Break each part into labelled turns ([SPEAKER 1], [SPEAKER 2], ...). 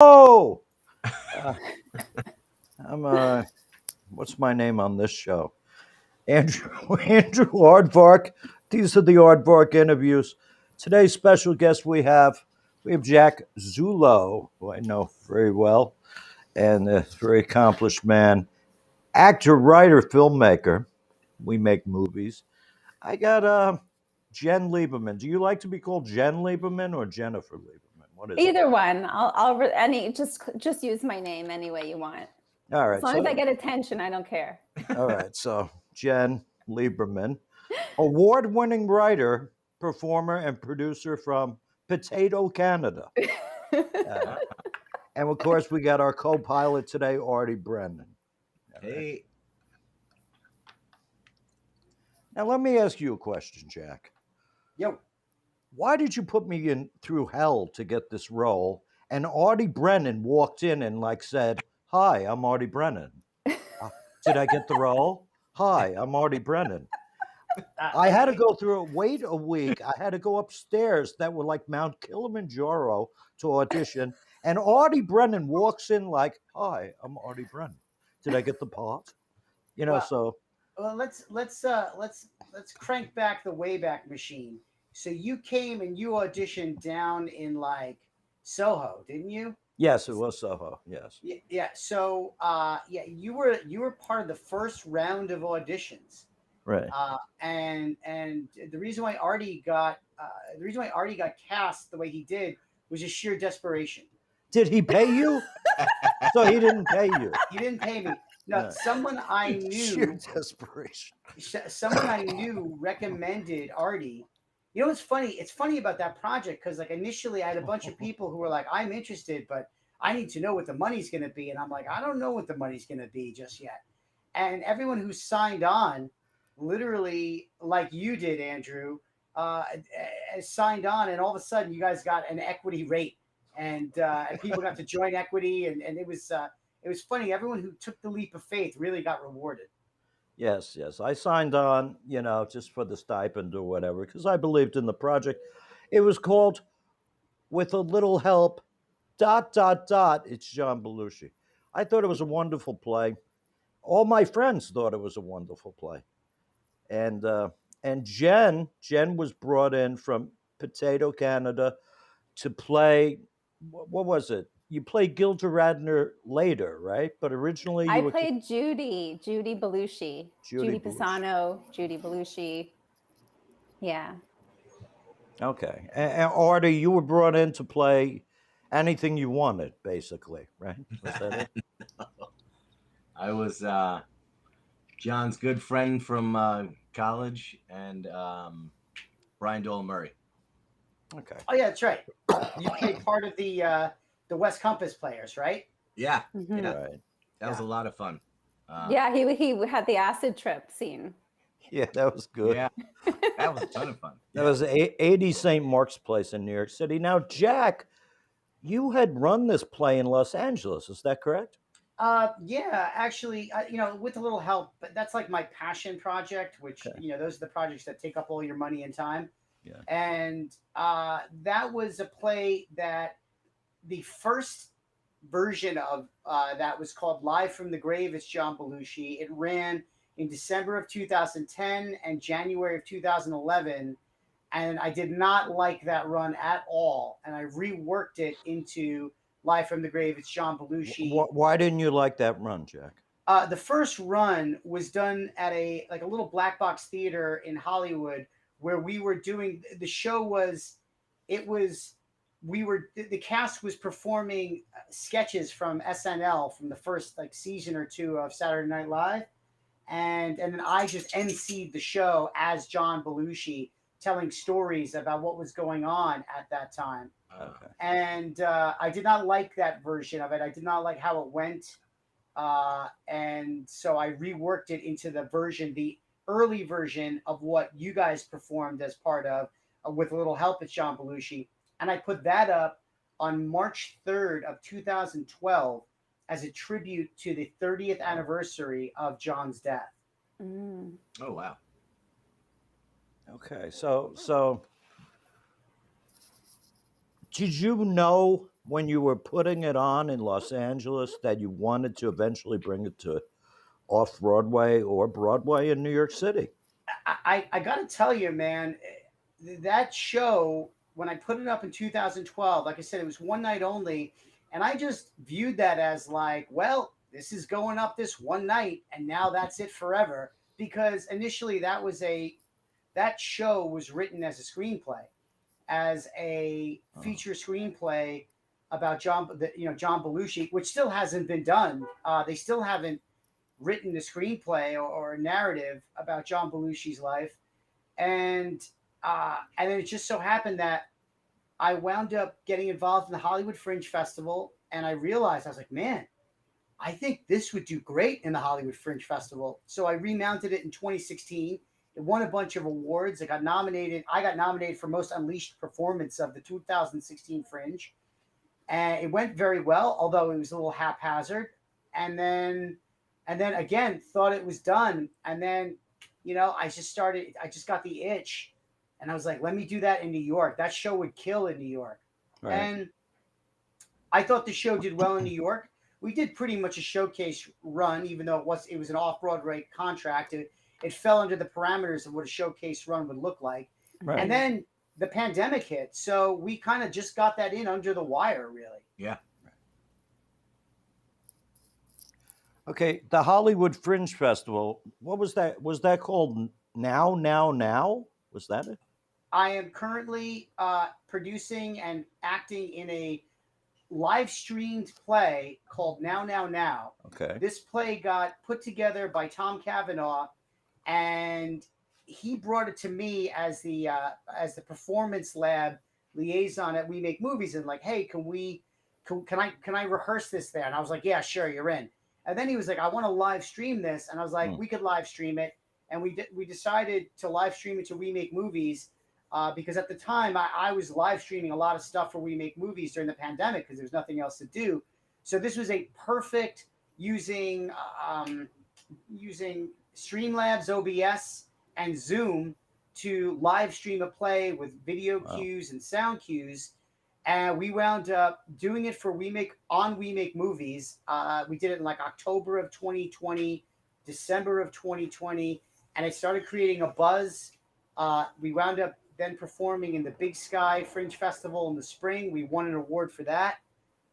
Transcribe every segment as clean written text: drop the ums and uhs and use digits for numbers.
[SPEAKER 1] Oh, I'm what's my name on this show? Andrew Andrew Aardvark. These are the Aardvark interviews. Today's special guest we have Jack Zullo, who I know very well, and a very accomplished man, actor, writer, filmmaker. We make movies. I got Jen Lieberman. Do you like to be called Jen Lieberman or Jennifer Lieberman? What is it?
[SPEAKER 2] Either one. Just use my name any way you want.
[SPEAKER 1] All right.
[SPEAKER 2] As long as I get attention, I don't care.
[SPEAKER 1] All right. So Jen Lieberman, award-winning writer, performer, and producer from Potato, Canada. And of course, we got our co-pilot today, Artie Brennan.
[SPEAKER 3] Hey.
[SPEAKER 1] Now, let me ask you a question, Jack.
[SPEAKER 3] Yo.
[SPEAKER 1] Why did you put me in through hell to get this role? And Artie Brennan walked in and said, "Hi, I'm Artie Brennan." Did I get the role? Hi, I'm Artie Brennan. I had to go through it. Wait a week. I had to go upstairs that were like Mount Kilimanjaro to audition. And Artie Brennan walks in like, "Hi, I'm Artie Brennan. Did I get the part?"
[SPEAKER 3] Well, let's crank back the Wayback Machine. So you came and you auditioned down in Soho, didn't you?
[SPEAKER 1] Yes, it was Soho. Yes.
[SPEAKER 3] Yeah. So you were part of the first round of auditions.
[SPEAKER 1] Right.
[SPEAKER 3] And the reason why Artie got cast the way he did was just sheer desperation.
[SPEAKER 1] Did he pay you? So he didn't pay you.
[SPEAKER 3] He didn't pay me. No, someone I knew.
[SPEAKER 1] Sheer desperation.
[SPEAKER 3] Someone I knew recommended Artie. You know what's funny? It's funny about that project because initially I had a bunch of people who were like, "I'm interested, but I need to know what the money's going to be," and I'm like, "I don't know what the money's going to be just yet." And everyone who signed on, literally like you did, Andrew, signed on, and all of a sudden you guys got an equity rate, and people got to join equity, and it was funny. Everyone who took the leap of faith really got rewarded.
[SPEAKER 1] Yes. I signed on, just for the stipend or whatever, because I believed in the project. It was called With a Little Help, ... It's John Belushi. I thought it was a wonderful play. All my friends thought it was a wonderful play. And Jen was brought in from Potato, Canada to play, what was it? You played Gilda Radner later, right? But originally
[SPEAKER 2] I played Judy Belushi.
[SPEAKER 1] Judy
[SPEAKER 2] Pisano, Judy Belushi. Yeah.
[SPEAKER 1] Okay. And Artie, you were brought in to play anything you wanted, basically, right? Was that it?
[SPEAKER 4] I was John's good friend from college and Brian Doyle Murray.
[SPEAKER 1] Okay.
[SPEAKER 3] Oh yeah, that's right. You played part of the West Compass players, right?
[SPEAKER 4] Yeah.
[SPEAKER 2] Mm-hmm.
[SPEAKER 4] Yeah.
[SPEAKER 1] Right.
[SPEAKER 4] That was a lot of fun.
[SPEAKER 2] Yeah, he had the acid trip scene.
[SPEAKER 1] Yeah, that was good.
[SPEAKER 4] Yeah, that was a ton of fun.
[SPEAKER 1] That was 80 St. Mark's Place in New York City. Now, Jack, you had run this play in Los Angeles. Is that correct?
[SPEAKER 3] Yeah, actually, with a little help, but that's like my passion project, which, those are the projects that take up all your money and time.
[SPEAKER 1] Yeah.
[SPEAKER 3] And that was a play that the first version of that was called Live from the Grave. It's John Belushi. It ran in December of 2010 and January of 2011. And I did not like that run at all. And I reworked it into Live from the Grave. It's John Belushi.
[SPEAKER 1] Why didn't you like that run, Jack?
[SPEAKER 3] The first run was done at a little black box theater in Hollywood where we were doing the show. The cast was performing sketches from SNL from the first season or two of Saturday Night Live, and then I just emceed the show as John Belushi, telling stories about what was going on at that time.
[SPEAKER 1] Okay.
[SPEAKER 3] And I did not like that version of it. I did not like how it went. And so I reworked it into the early version of what you guys performed as part of With a Little Help. It's John Belushi. And I put that up on March 3rd of 2012 as a tribute to the 30th anniversary of John's death.
[SPEAKER 2] Mm.
[SPEAKER 4] Oh, wow.
[SPEAKER 1] Okay, so did you know when you were putting it on in Los Angeles that you wanted to eventually bring it to off Broadway or Broadway in New York City?
[SPEAKER 3] I got to tell you, man, that show, when I put it up in 2012, like I said, it was one night only. And I just viewed that as like, well, this is going up this one night and now that's it forever. Because initially that show was written as a screenplay, as a feature screenplay about John Belushi, which still hasn't been done. They still haven't written a screenplay or a narrative about John Belushi's life, and then it just so happened that I wound up getting involved in the Hollywood Fringe Festival, and I realized I was like, man, I think this would do great in the Hollywood Fringe Festival. So I remounted it in 2016. It won a bunch of awards. I got nominated for Most Unleashed Performance of the 2016 Fringe, and it went very well, although it was a little haphazard. And then again, thought it was done. And then, I just got the itch, and I was like, let me do that in New York. That show would kill in New York.
[SPEAKER 1] Right.
[SPEAKER 3] And I thought the show did well in New York. We did pretty much a showcase run, even though it was an off-Broadway contract. It fell under the parameters of what a showcase run would look like.
[SPEAKER 1] Right.
[SPEAKER 3] And then the pandemic hit. So we kind of just got that in under the wire, really.
[SPEAKER 4] Yeah.
[SPEAKER 1] Okay, the Hollywood Fringe Festival. What was that? Was that called Now? Was that it?
[SPEAKER 3] I am currently producing and acting in a live streamed play called Now.
[SPEAKER 1] Okay.
[SPEAKER 3] This play got put together by Tom Cavanaugh, and he brought it to me as the performance lab liaison at We Make Movies, and like, hey, can I rehearse this there? And I was like, yeah, sure, you're in. And then he was like, I want to live stream this, and I was like, we could live stream it, and we decided to live stream it to We Make Movies. Because at the time I was live streaming a lot of stuff for We Make Movies during the pandemic because there's nothing else to do. So this was a perfect using Streamlabs, OBS, and Zoom to live stream a play with video cues and sound cues. And we wound up doing it for We Make Movies. We did it in like October of 2020, December of 2020, and it started creating a buzz. We wound up then performing in the Big Sky Fringe Festival in the spring. We won an award for that.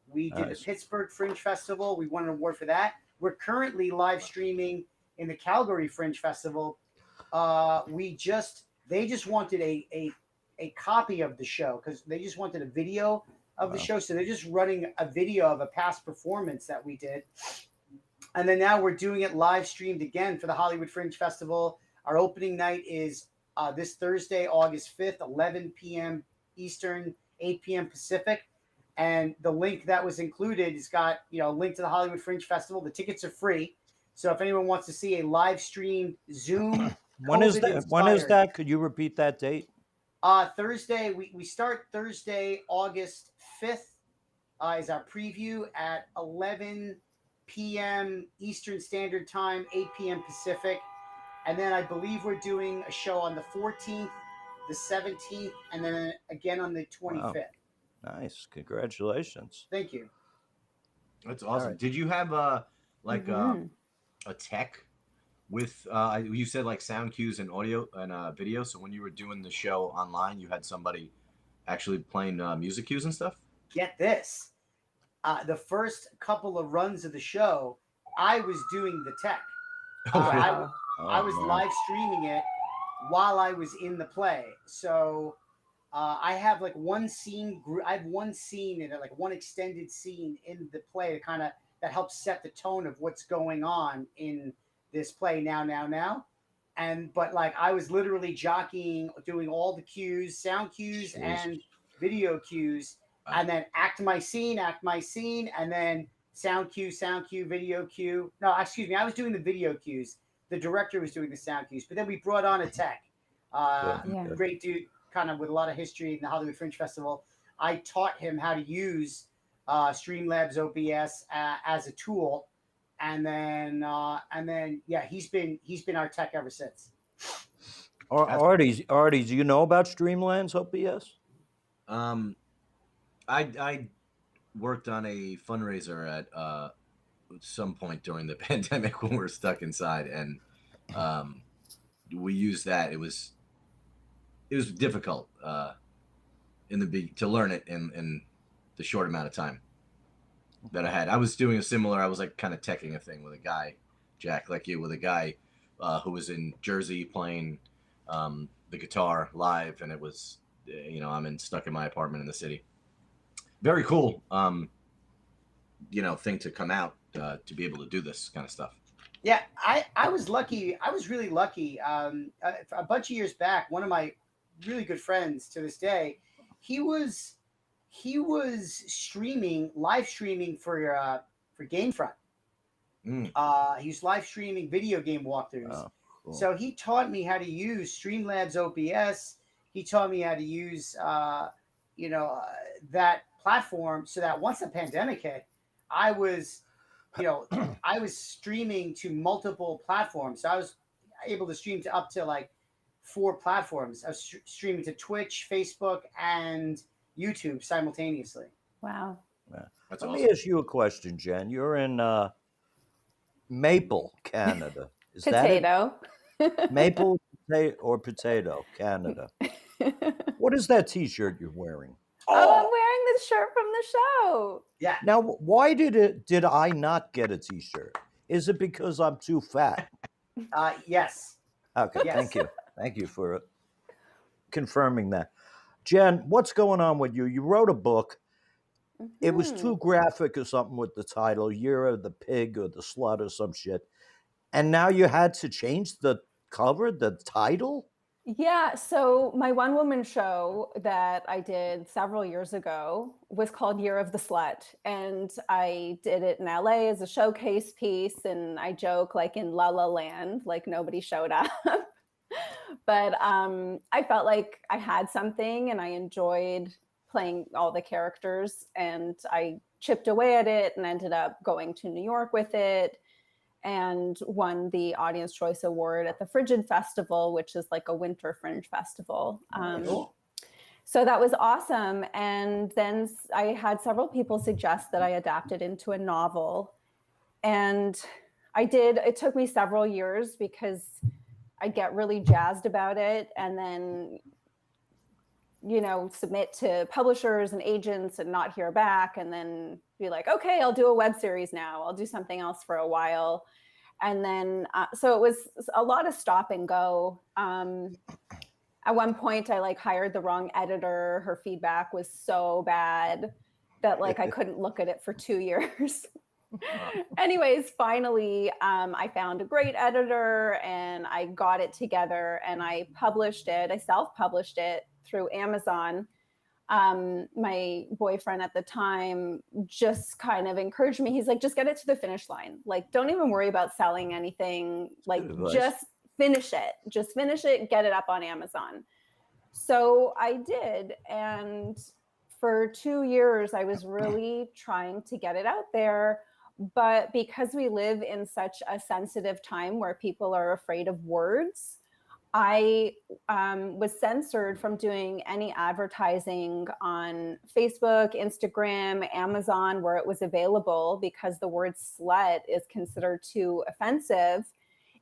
[SPEAKER 3] We did the Pittsburgh Fringe Festival. We won an award for that. We're currently live streaming in the Calgary Fringe Festival. They just wanted a copy of the show because they just wanted a video of the show. So they're just running a video of a past performance that we did. And then now we're doing it live streamed again for the Hollywood Fringe Festival. Our opening night is this Thursday, August 5th, 11 p.m. Eastern, 8 p.m. Pacific. And the link that was included has got, a link to the Hollywood Fringe Festival. The tickets are free. So if anyone wants to see a live streamed Zoom.
[SPEAKER 1] When is that? Could you repeat that date?
[SPEAKER 3] Thursday, we start Thursday, August 5th is our preview at 11 p.m. Eastern Standard Time, 8 p.m. Pacific. And then I believe we're doing a show on the 14th, the 17th, and then again on the 25th.
[SPEAKER 1] Wow. Nice. Congratulations.
[SPEAKER 3] Thank you.
[SPEAKER 4] That's awesome.
[SPEAKER 1] Right.
[SPEAKER 4] Did you have a tech with you said like sound cues and audio and video? So when you were doing the show online, you had somebody actually playing music cues and stuff?
[SPEAKER 3] Get this. The first couple of runs of the show, I was doing the tech. I was live streaming it while I was in the play. So I have like one scene. I have one scene in it, like one extended scene in the play to kind of that helps set the tone of what's going on in this play now. But like I was literally jockeying, doing all the cues, sound cues and video cues, and then act my scene, and then sound cue, video cue. No, excuse me. I was doing the video cues. The director was doing the sound cues, but then we brought on a tech, great dude, kind of with a lot of history in the Hollywood Fringe Festival. I taught him how to use Streamlabs OBS as a tool, and then he's been our tech ever since.
[SPEAKER 1] Artie, do you know about Streamlabs OBS?
[SPEAKER 4] I worked on a fundraiser at some point during the pandemic when we were stuck inside, and we used that. It was difficult to learn it in the short amount of time that I had. I was doing a similar. I was like kind of teching a thing with a guy, Jack, like you, with a guy who was in Jersey playing the guitar live, and it was, I'm stuck in my apartment in the city. Very cool, thing to come out to be able to do this kind of stuff.
[SPEAKER 3] Yeah, I was lucky. I was really lucky. A bunch of years back, one of my really good friends to this day, he was live streaming for Gamefront. He was live streaming video game walkthroughs.
[SPEAKER 1] Oh, cool.
[SPEAKER 3] So he taught me how to use Streamlabs OBS. He taught me how to use that platform, so that once the pandemic hit, I was streaming to multiple platforms. So I was able to stream to up to like 4 platforms. I was streaming to Twitch, Facebook, and YouTube simultaneously.
[SPEAKER 2] Wow.
[SPEAKER 1] Yeah.
[SPEAKER 4] That's
[SPEAKER 1] Let
[SPEAKER 4] awesome.
[SPEAKER 1] me ask you a question, Jen. You're in Maple, Canada. Is
[SPEAKER 2] Potato.
[SPEAKER 1] that it? Maple or Potato, Canada. What is that T-shirt you're wearing?
[SPEAKER 2] Oh, I'm wearing this shirt from the show.
[SPEAKER 3] Yeah.
[SPEAKER 1] Now, why did I not get a T-shirt? Is it because I'm too fat?
[SPEAKER 3] Yes.
[SPEAKER 1] Okay,
[SPEAKER 3] Yes.
[SPEAKER 1] Thank you for confirming that. Jen, what's going on with you? You wrote a book. It was too graphic or something with the title, Year of the Pig or the Slut or some shit. And now you had to change the cover, the title?
[SPEAKER 2] Yeah, so my one-woman show that I did several years ago was called Year of the Slut, and I did it in LA as a showcase piece, and I joke like in La La Land, like nobody showed up. But I felt like I had something, and I enjoyed playing all the characters, and I chipped away at it and ended up going to New York with it, and won the Audience Choice Award at the Frigid Festival, which is like a winter fringe festival.
[SPEAKER 3] Cool.
[SPEAKER 2] So that was awesome. And then I had several people suggest that I adapt it into a novel. And I did. It took me several years because I get really jazzed about it and then, submit to publishers and agents and not hear back, and then be like, okay, I'll do a web series now. I'll do something else for a while. And then, so it was a lot of stop and go. At one point I hired the wrong editor. Her feedback was so bad that I couldn't look at it for 2 years. Anyways, finally, I found a great editor and I got it together and I published it. I self-published it through Amazon. My boyfriend at the time just kind of encouraged me. He's like, just get it to the finish line. Don't even worry about selling anything. Just finish it, get it up on Amazon. So I did. And for 2 years, I was really trying to get it out there. But because we live in such a sensitive time where people are afraid of words, I was censored from doing any advertising on Facebook, Instagram, Amazon, where it was available, because the word slut is considered too offensive,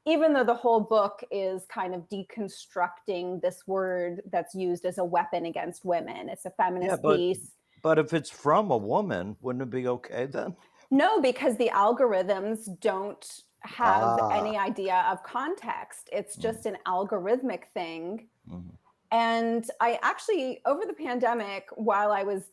[SPEAKER 2] even though the whole book is kind of deconstructing this word that's used as a weapon against women. It's a feminist piece.
[SPEAKER 1] But if it's from a woman, wouldn't it be okay then?
[SPEAKER 2] No, because the algorithms don't have any idea of context. It's just an algorithmic thing. Mm-hmm. And I actually, over the pandemic, while I was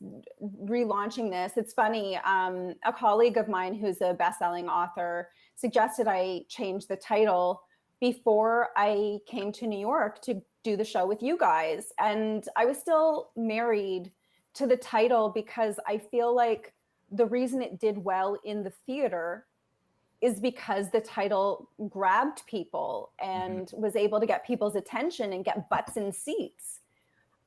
[SPEAKER 2] relaunching this, it's funny, a colleague of mine who's a best-selling author suggested I change the title before I came to New York to do the show with you guys. And I was still married to the title because I feel like the reason it did well in the theater is because the title grabbed people and was able to get people's attention and get butts in seats.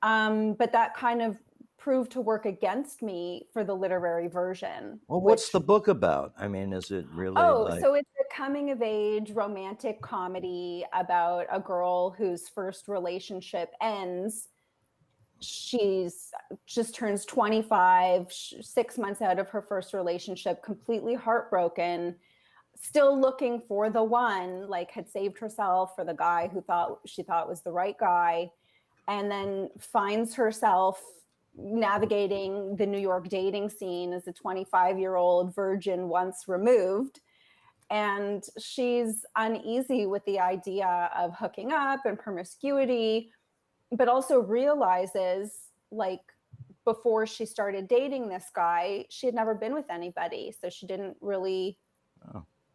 [SPEAKER 2] But that kind of proved to work against me for the literary version.
[SPEAKER 1] Well, what's the book about? I mean, is it really
[SPEAKER 2] so it's a coming of age romantic comedy about a girl whose first relationship ends. she's just turns 25, 6 months out of her first relationship, completely heartbroken, still looking for the one, like had saved herself for the guy who she thought was the right guy, and then finds herself navigating the New York dating scene as a 25-year-old virgin once removed. And she's uneasy with the idea of hooking up and promiscuity, but also realizes, like, before she started dating this guy, she had never been with anybody. So she didn't really,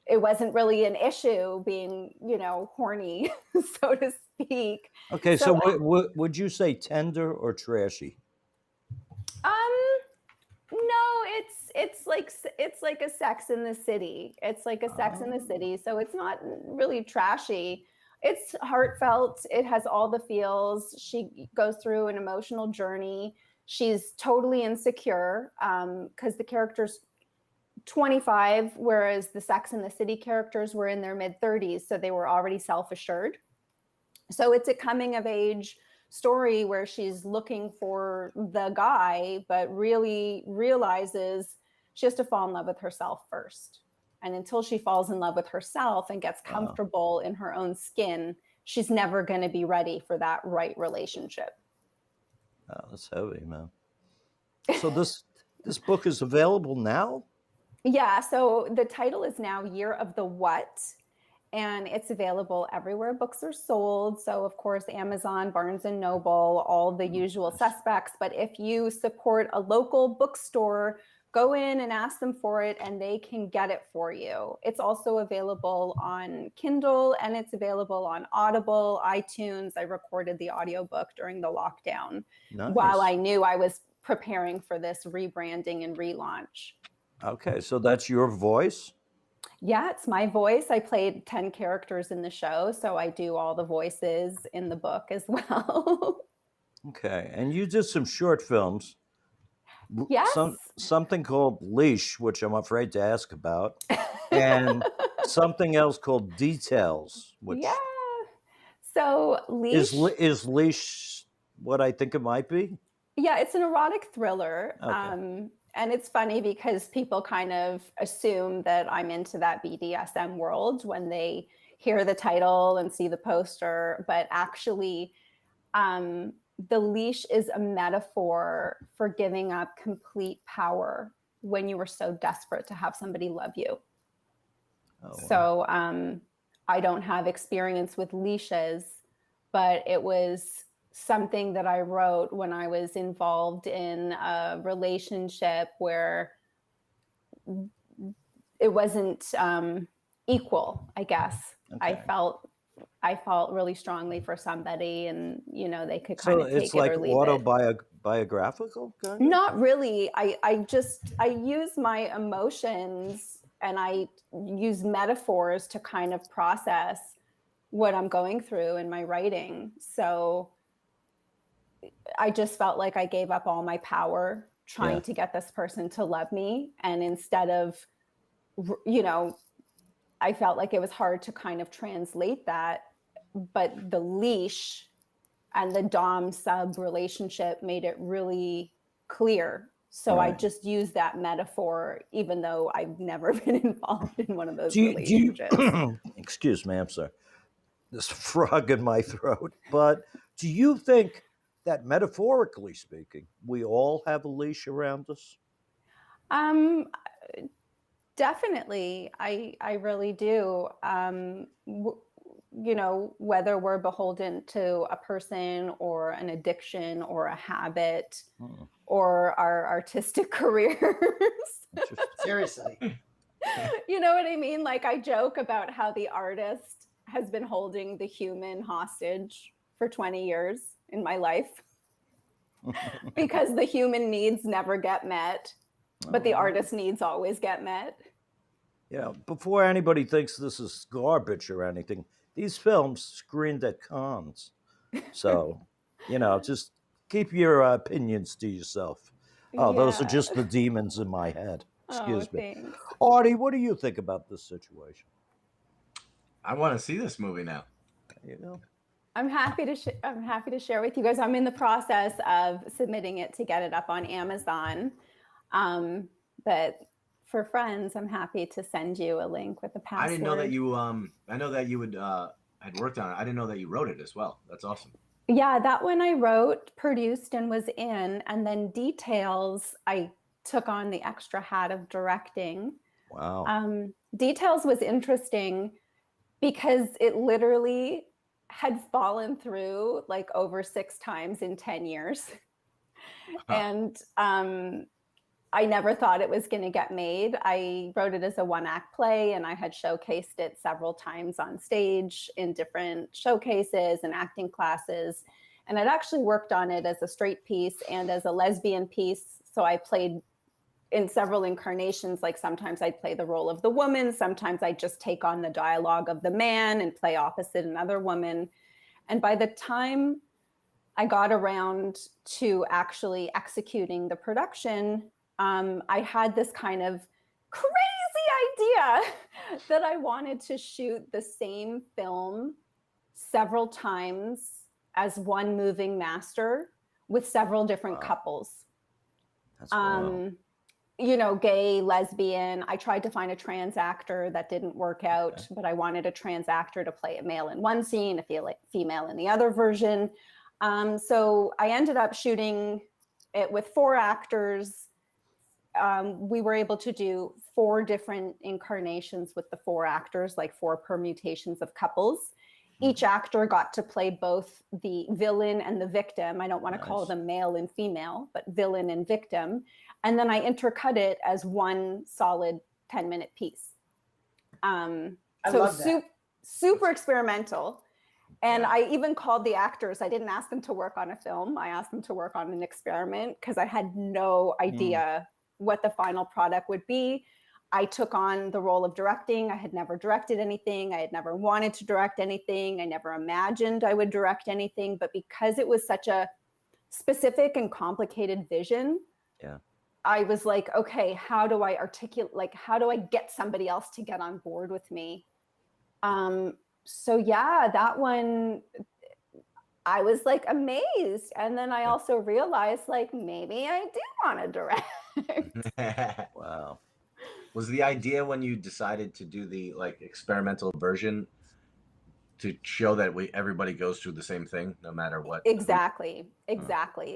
[SPEAKER 2] it wasn't really an issue being, horny, so to speak.
[SPEAKER 1] Okay, so would you say tender or trashy?
[SPEAKER 2] No, it's like a Sex in the City. It's like a Sex in the City, so it's not really trashy. It's heartfelt. It has all the feels. She goes through an emotional journey. She's totally insecure because the character's 25, whereas the Sex in the City characters were in their mid-30s, so they were already self-assured. So it's a coming of age story where she's looking for the guy, but really realizes she has to fall in love with herself first. And until she falls in love with herself and gets comfortable in her own skin, she's never going to be ready for that right relationship.
[SPEAKER 1] Oh, that's heavy, man. So this book is available now?
[SPEAKER 2] Yeah, so the title is now Year of the What, and it's available everywhere books are sold. So of course, Amazon, Barnes and Noble, all the usual suspects. But if you support a local bookstore, go in and ask them for it and they can get it for you. It's also available on Kindle and it's available on Audible, iTunes. I recorded the audiobook during the lockdown while I knew I was preparing for this rebranding and relaunch.
[SPEAKER 1] Okay, so that's your voice?
[SPEAKER 2] Yeah, it's my voice. I played 10 characters in the show, so I do all the voices in the book as well.
[SPEAKER 1] Okay, and you did some short films.
[SPEAKER 2] Yes.
[SPEAKER 1] Something called Leash, which I'm afraid to ask about, and something else called Details, which
[SPEAKER 2] So Leash
[SPEAKER 1] is Leash what I think it might be?
[SPEAKER 2] Yeah, it's an erotic thriller.
[SPEAKER 1] Okay.
[SPEAKER 2] And it's funny because people kind of assume that I'm into that BDSM world when they hear the title and see the poster. But actually, the leash is a metaphor for giving up complete power when you were so desperate to have somebody love you. Oh, wow. So I don't have experience with leashes, but it was something that I wrote when I was involved in a relationship where it wasn't equal, I guess. Okay. I felt really strongly for somebody and, they could kind of take it or leave it.
[SPEAKER 1] So it's like autobiographical? Kind of?
[SPEAKER 2] Not really. I use my emotions and I use metaphors to kind of process what I'm going through in my writing. So I just felt like I gave up all my power trying to get this person to love me. And instead of, I felt like it was hard to kind of translate that, but the leash and the dom sub relationship made it really clear. So I just used that metaphor, even though I've never been involved in one of those relationships.
[SPEAKER 1] Excuse me, I'm sorry. This frog in my throat. But do you think that metaphorically speaking, we all have a leash around us?
[SPEAKER 2] Definitely. I really do. Whether we're beholden to a person or an addiction or a habit or our artistic careers.
[SPEAKER 3] Seriously.
[SPEAKER 2] You know what I mean? Like I joke about how the artist has been holding the human hostage for 20 years in my life because the human needs never get met, but the artist needs always get met.
[SPEAKER 1] Yeah, before anybody thinks this is garbage or anything, these films screened at cons. So, just keep your opinions to yourself. Oh, those are just the demons in my head. Excuse me.
[SPEAKER 2] Thanks.
[SPEAKER 1] Artie, what do you think about this situation?
[SPEAKER 4] I want to see this movie now.
[SPEAKER 2] I'm happy to share with you guys. I'm in the process of submitting it to get it up on Amazon. But for friends, I'm happy to send you a link with the password.
[SPEAKER 4] I didn't know that you I know that you would had worked on it. I didn't know that you wrote it as well. That's awesome.
[SPEAKER 2] Yeah, that one I wrote, produced, and was in. And then Details, I took on the extra hat of directing.
[SPEAKER 1] Wow.
[SPEAKER 2] Details was interesting because it literally had fallen through like over 6 times in 10 years. And I never thought it was going to get made. I wrote it as a 1-act play, and I had showcased it several times on stage in different showcases and acting classes. And I'd actually worked on it as a straight piece and as a lesbian piece. So I played in several incarnations. Like sometimes I'd play the role of the woman, sometimes I'd just take on the dialogue of the man and play opposite another woman. And by the time I got around to actually executing the production, I had this kind of crazy idea that I wanted to shoot the same film several times as one moving master with several different couples.
[SPEAKER 1] That's wild.
[SPEAKER 2] You know, gay, lesbian. I tried to find a trans actor that didn't work out, but I wanted a trans actor to play a male in one scene, a female in the other version. So I ended up shooting it with 4 actors. We were able to do 4 different incarnations with the 4 actors, like 4 permutations of couples. Each actor got to play both the villain and the victim. I don't want to call them male and female, but villain and victim. And then I intercut it as one solid 10-minute piece.
[SPEAKER 3] I love that.
[SPEAKER 2] Super experimental. And I even called the actors. I didn't ask them to work on a film. I asked them to work on an experiment because I had no idea what the final product would be. I took on the role of directing. I had never directed anything. I had never wanted to direct anything. I never imagined I would direct anything. But because it was such a specific and complicated vision, I was like, okay, how do I articulate, like, how do I get somebody else to get on board with me? So yeah, that one, I was like amazed. And then I also realized like, maybe I do want to direct.
[SPEAKER 1] Wow.
[SPEAKER 4] Was the idea when you decided to do the like experimental version to show that everybody goes through the same thing no matter what?
[SPEAKER 2] Exactly.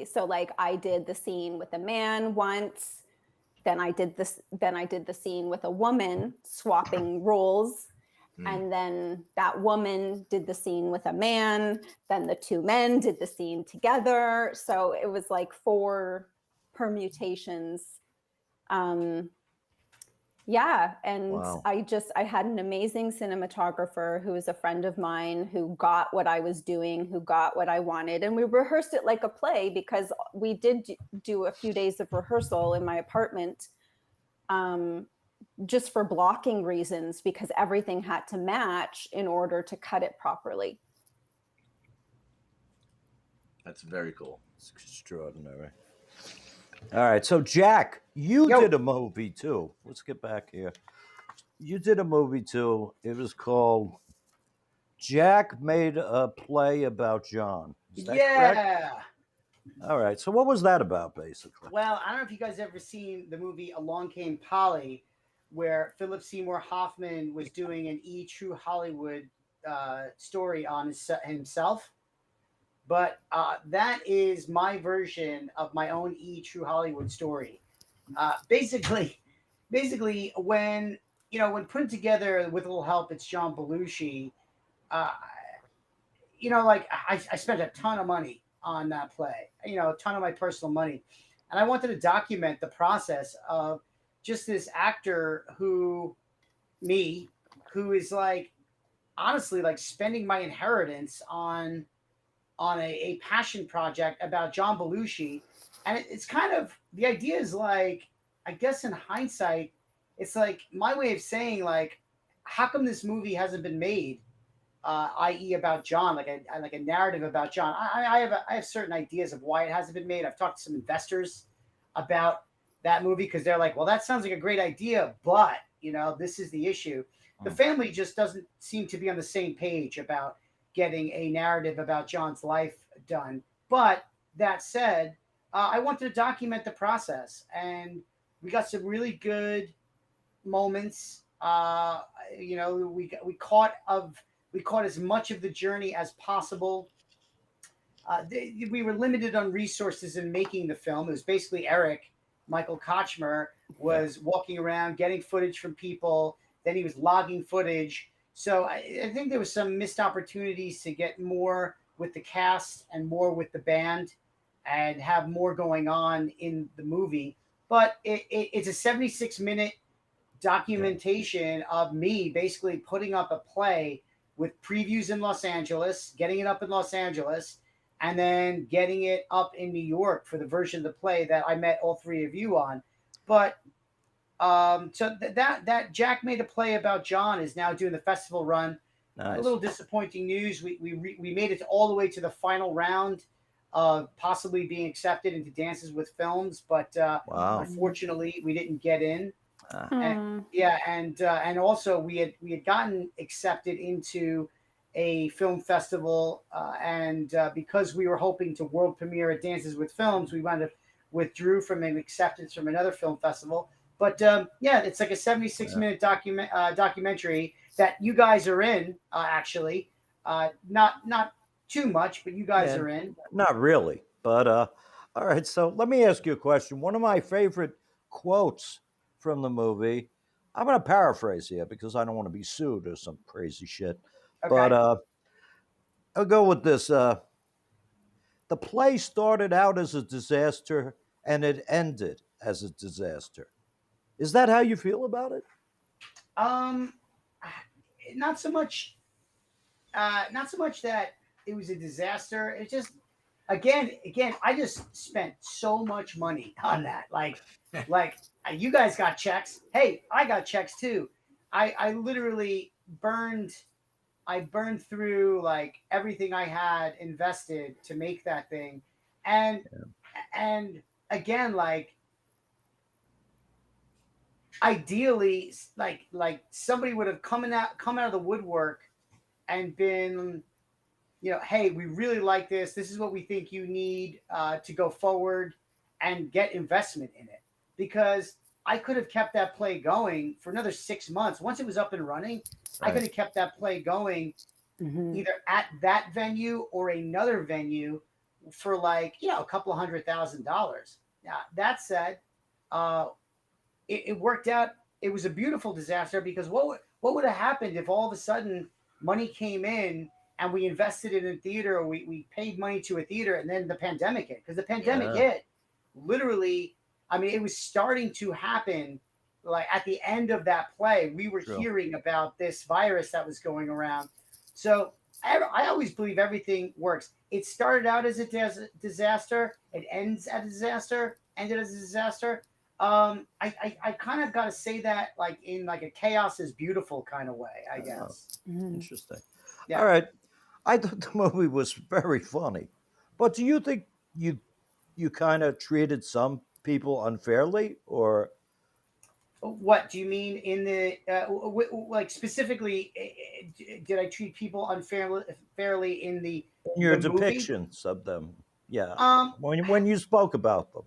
[SPEAKER 2] So like I did the scene with a man once, then I did the scene with a woman, swapping roles. And then that woman did the scene with a man, then the 2 men did the scene together. So it was like 4 permutations. Yeah. And
[SPEAKER 1] Wow.
[SPEAKER 2] I had an amazing cinematographer who was a friend of mine who got what I was doing, who got what I wanted. And we rehearsed it like a play because we did do a few days of rehearsal in my apartment, just for blocking reasons, because everything had to match in order to cut it properly.
[SPEAKER 4] That's very cool.
[SPEAKER 1] It's extraordinary. All right. So, Jack, you did a movie too. Let's get back here. You did a movie too. It was called Jack Made a Play About John. Is that correct? All right. So, what was that about, basically?
[SPEAKER 3] Well, I don't know if you guys ever seen the movie Along Came Polly, where Philip Seymour Hoffman was doing an True Hollywood story on himself. But that is my version of my own True Hollywood story. Basically, when put together with a little help, it's John Belushi. Like I spent a ton of money on that play. A ton of my personal money, and I wanted to document the process of just this actor who is like, honestly, like spending my inheritance on a passion project about John Belushi. And it's kind of, the idea is like, I guess in hindsight, it's like my way of saying like, how come this movie hasn't been made, i.e. about John, like a narrative about John. I have certain ideas of why it hasn't been made. I've talked to some investors about that movie because they're like, well, that sounds like a great idea, but this is the issue. The family just doesn't seem to be on the same page about getting a narrative about John's life done. But that said, I wanted to document the process, and we got some really good moments. We caught as much of the journey as possible. We were limited on resources in making the film. It was basically Eric, Michael Kochmer, was walking around getting footage from people. Then he was logging footage. So I think there was some missed opportunities to get more with the cast and more with the band and have more going on in the movie. But it's a 76-minute documentation of me basically putting up a play with previews in Los Angeles, getting it up in Los Angeles, and then getting it up in New York for the version of the play that I met all three of you on. But so that Jack Made a Play About John is now doing the festival run.
[SPEAKER 1] Nice.
[SPEAKER 3] A little disappointing news. We made it all the way to the final round of possibly being accepted into Dances with Films, but unfortunately we didn't get in. And also we had gotten accepted into a film festival, and because we were hoping to world premiere at Dances with Films, we wound up withdrew from an acceptance from another film festival. But it's like a 76-minute documentary that you guys are in, actually. Not too much, but you guys are in.
[SPEAKER 1] Not really, but all right. So let me ask you a question. One of my favorite quotes from the movie, I'm going to paraphrase here because I don't want to be sued or some crazy shit.
[SPEAKER 3] Okay.
[SPEAKER 1] But I'll go with this. The play started out as a disaster and it ended as a disaster. Is that how you feel about it?
[SPEAKER 3] Not so much. Not so much that it was a disaster. It just, again, I just spent so much money on that. Like you guys got checks. Hey, I got checks too. I literally burned through like everything I had invested to make that thing. And again, like ideally, like somebody would have come out of the woodwork and been, hey, we really like this. This is what we think you need to go forward and get investment in it. Because I could have kept that play going for another 6 months. Once it was up and running, I could have kept that play going either at that venue or another venue for like, a couple of $100,000. Now, that said, it worked out. It was a beautiful disaster because what would have happened if all of a sudden money came in and we invested it in theater, or we paid money to a theater, and then the pandemic hit? Because the pandemic hit literally. I mean, it was starting to happen. Like at the end of that play, we were hearing about this virus that was going around. So I always believe everything works. It started out as a disaster. It ends as a disaster. Ended as a disaster. I kind of got to say that like in like a chaos is beautiful kind of way, I guess.
[SPEAKER 1] Interesting.
[SPEAKER 3] Yeah.
[SPEAKER 1] All right. I thought the movie was very funny, but do you think you kind of treated some people unfairly, or
[SPEAKER 3] what do you mean in the like specifically? Did I treat people fairly in
[SPEAKER 1] your
[SPEAKER 3] the movie?
[SPEAKER 1] depictions of them? Yeah. When you spoke about them,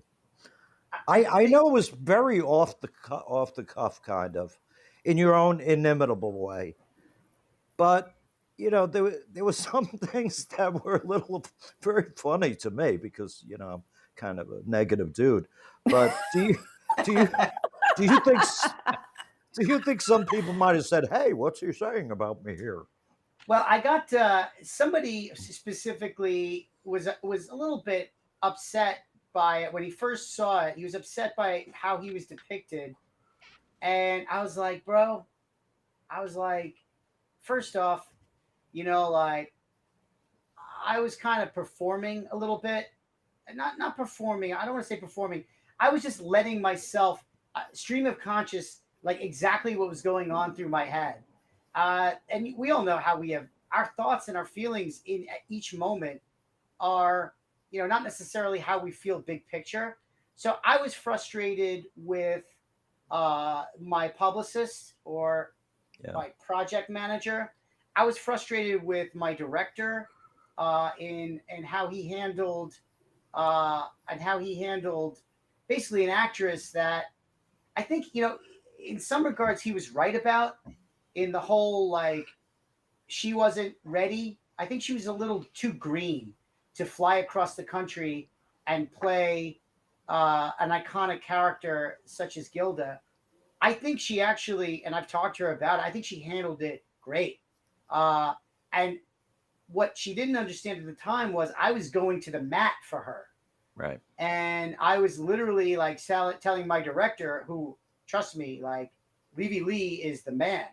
[SPEAKER 1] I know it was very off the cuff, kind of, in your own inimitable way, but there were some things that were a little very funny to me because I'm kind of a negative dude. But do you think some people might have said, "Hey, what's he saying about me here?"
[SPEAKER 3] Well, I got somebody specifically was a little bit upset by it when he first saw it. He was upset by how he was depicted, and I was like, bro, first off, like I was kind of performing a little bit, not performing. I don't want to say performing. I was just letting myself stream of conscious, like exactly what was going on through my head. And we all know how we have our thoughts and our feelings in each moment are, not necessarily how we feel big picture. So I was frustrated with my publicist or my project manager. I was frustrated with my director in how he handled basically an actress that I think, in some regards he was right about, in the whole, like, she wasn't ready. I think she was a little too green to fly across the country and play an iconic character such as Gilda. I think she actually, and I've talked to her about it, I think she handled it great. And what she didn't understand at the time was I was going to the mat for her.
[SPEAKER 1] Right.
[SPEAKER 3] And I was literally like telling my director, who, trust me, like, Levy Lee is the man.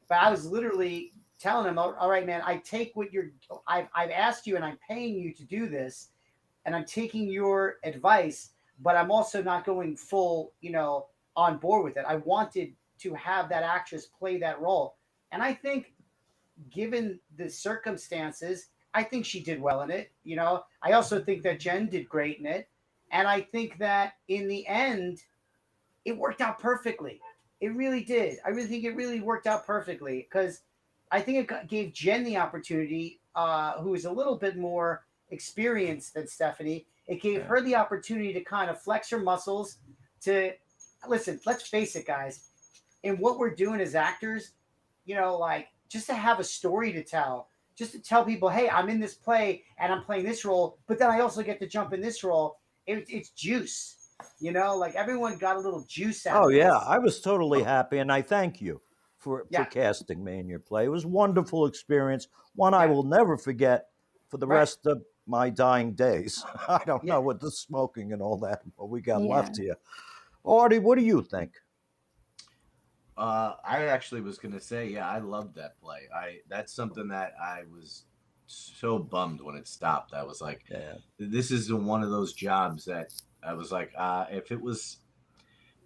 [SPEAKER 3] But I was literally telling him, all right, man, I've asked you and I'm paying you to do this, and I'm taking your advice, but I'm also not going full, on board with it. I wanted to have that actress play that role. And I think, given the circumstances, I think she did well in it. I also think that Jen did great in it. And I think that in the end, it worked out perfectly. It really did. I really think it really worked out perfectly, because I think it gave Jen the opportunity, who is a little bit more experienced than Stephanie. It gave her the opportunity to kind of flex her muscles to, listen, let's face it, guys. In what we're doing as actors, like, just to have a story to tell, just to tell people, hey, I'm in this play and I'm playing this role, but then I also get to jump in this role. It's juice. Like, everyone got a little juice out
[SPEAKER 1] Oh
[SPEAKER 3] of
[SPEAKER 1] yeah,
[SPEAKER 3] this.
[SPEAKER 1] I was totally happy, and I thank you for
[SPEAKER 3] Yeah.
[SPEAKER 1] casting me in your play. It was a wonderful experience, one I
[SPEAKER 3] Yeah.
[SPEAKER 1] will never forget for the
[SPEAKER 3] Right.
[SPEAKER 1] rest of my dying days. I don't
[SPEAKER 3] Yeah.
[SPEAKER 1] know what the smoking and all that what we got
[SPEAKER 2] Yeah.
[SPEAKER 1] left here. Artie, what do you think?
[SPEAKER 4] I actually was gonna say, yeah, I loved that play. That's something that I was so bummed when it stopped. I was like,
[SPEAKER 1] Yeah.
[SPEAKER 4] this is one of those jobs that I was like, if it was,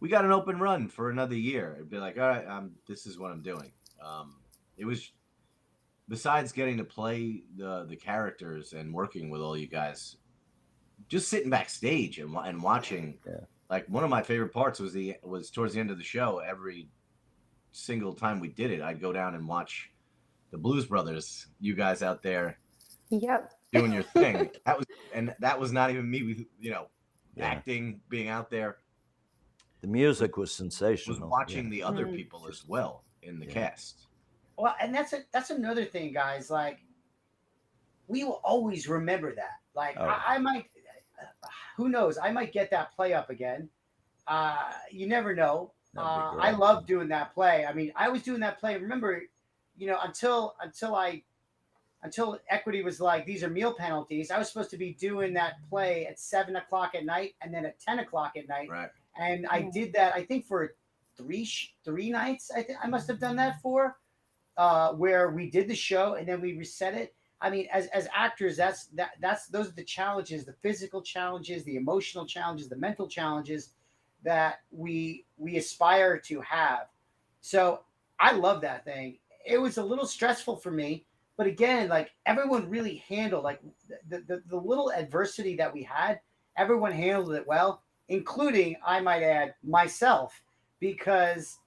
[SPEAKER 4] we got an open run for another year, it'd be like, all right, this is what I'm doing. It was, besides getting to play the characters and working with all you guys, just sitting backstage and watching.
[SPEAKER 1] Yeah.
[SPEAKER 4] Like, one of my favorite parts was towards the end of the show. Every single time we did it, I'd go down and watch the Blues Brothers, you guys out there
[SPEAKER 2] Yep.
[SPEAKER 4] doing your thing. That was not even me,
[SPEAKER 1] Yeah.
[SPEAKER 4] acting, being out there.
[SPEAKER 1] The music was
[SPEAKER 4] Was
[SPEAKER 1] sensational.
[SPEAKER 4] watching the other people as well in the cast.
[SPEAKER 3] Well, and that's another thing, guys. Like, we will always remember that. Like, I might, who knows? I might get that play up again. You never know. I love doing that play. I mean, I was doing that play. Remember, until Equity was like, these are meal penalties. I was supposed to be doing that play at 7:00 at night and then at 10:00 at night.
[SPEAKER 4] Right.
[SPEAKER 3] And I did that, I think, for three nights. I must have done that for, where we did the show and then we reset it. I mean, as actors, those are the challenges, the physical challenges, the emotional challenges, the mental challenges that we aspire to have. So I love that thing. It was a little stressful for me, but again, like, everyone really handled, like, the little adversity that we had. Everyone handled it well, including, I might add, myself, because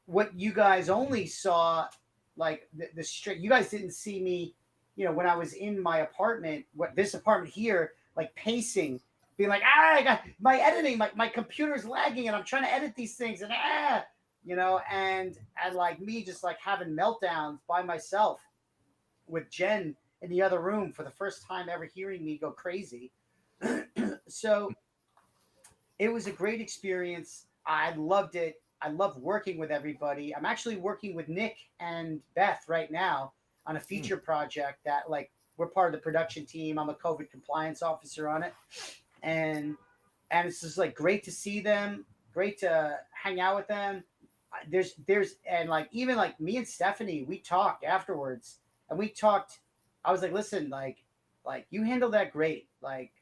[SPEAKER 3] what you guys only saw, like, you guys didn't see me, when I was in my apartment, this apartment here, like, pacing, being like, I got my editing, my computer's lagging and I'm trying to edit these things, and and like, me just, like, having meltdowns by myself with Jen in the other room for the first time ever hearing me go crazy. So it was a great experience. I loved it. I love working with everybody. I'm actually working with Nick and Beth right now on a feature project that, like, we're part of the production team. I'm a COVID compliance officer on it. And it's just, like, great to see them, great to hang out with them. There's and, like, even, like, me and Stephanie, we talked afterwards, and I was like, listen, like you handled that great. Like,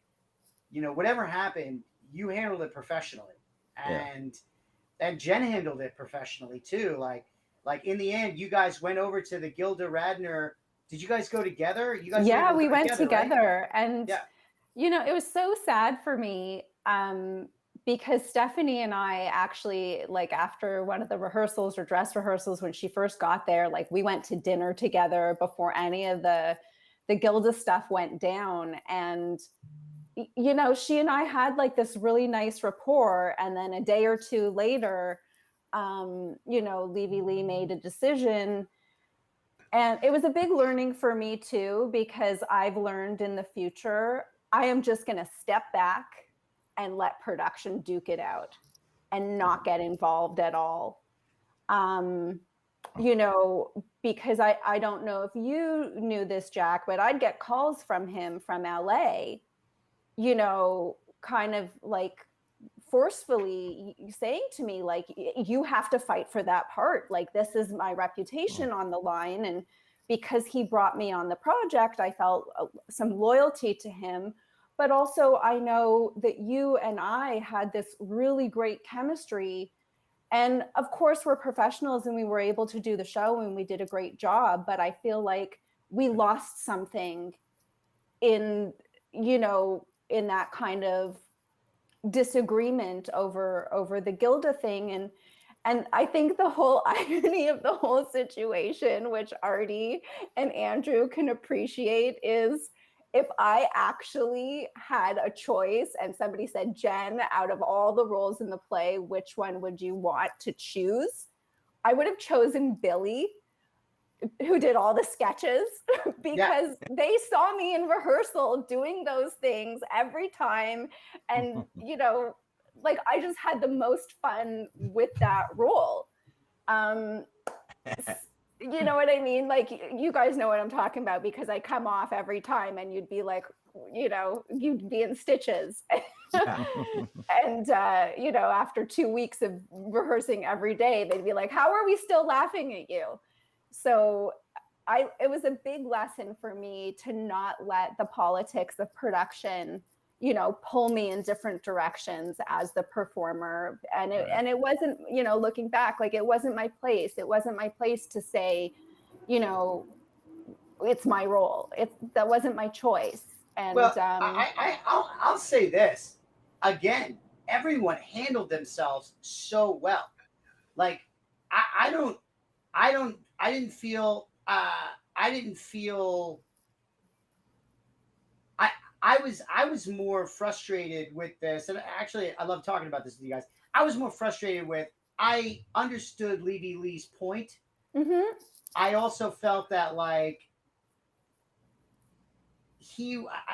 [SPEAKER 3] whatever happened, you handled it professionally. And Jen handled it professionally too. Like in the end, you guys went over to the Gilda Radner. Did you guys go together? You guys
[SPEAKER 2] we went together,
[SPEAKER 3] right?
[SPEAKER 2] and it was so sad for me, because Stephanie and I actually, like, after one of the rehearsals or dress rehearsals, when she first got there, like, we went to dinner together before any of the Gilda stuff went down. And, you know, she and I had like this really nice rapport. And then a day or two later, you know, Levy Lee made a decision. And it was a big learning for me too, because I've learned in the future, I am just going to step back and let production duke it out and not get involved at all. You know, because I don't know if you knew this, Jack, but I'd get calls from him from LA, you know, kind of like forcefully saying to me, like, you have to fight for that part. Like, this is my reputation on the line. And because he brought me on the project, I felt some loyalty to him. But also, I know that you and I had this really great chemistry. And of course, we're professionals and we were able to do the show and we did a great job. But I feel like we lost something in, you know, in that kind of disagreement over the Gilda thing. And I think the whole irony of the whole situation, which Artie and Andrew can appreciate, is if I actually had a choice and somebody said, Jen, out of all the roles in the play, which one would you want to choose? I would have chosen Billy, who did all the sketches, because they saw me in rehearsal doing those things every time. And, you know, like, I just had the most fun with that role. You know what I mean? Like, you guys know what I'm talking about, because I come off every time and you'd be like, you know, you'd be in stitches. And, you know, after 2 weeks of rehearsing every day, they'd be like, how are we still laughing at you? So it was a big lesson for me to not let the politics of production, you know, pull me in different directions as the performer. And it wasn't, you know, looking back, like, it wasn't my place. It wasn't my place to say, you know, it's my role. That wasn't my choice. And
[SPEAKER 3] well, I'll say this again. Everyone handled themselves so well. Like, I didn't feel I was more frustrated with this. And actually, I love talking about this with you guys. I was more frustrated with, I understood Levy Lee's point.
[SPEAKER 2] Mm-hmm.
[SPEAKER 3] I also felt that, like,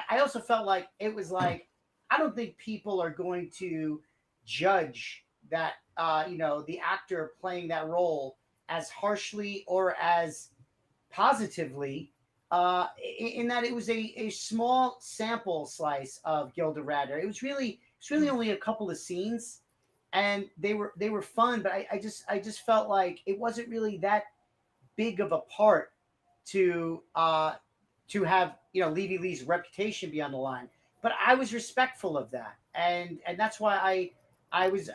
[SPEAKER 3] I also felt like it was like, I don't think people are going to judge that, you know, the actor playing that role as harshly or as positively, in that it was a small sample slice of Gilda Radner. It was really only a couple of scenes, and they were fun. But I just felt like it wasn't really that big of a part to have, you know, Levy Lee's reputation be on the line. But I was respectful of that, and that's why I was.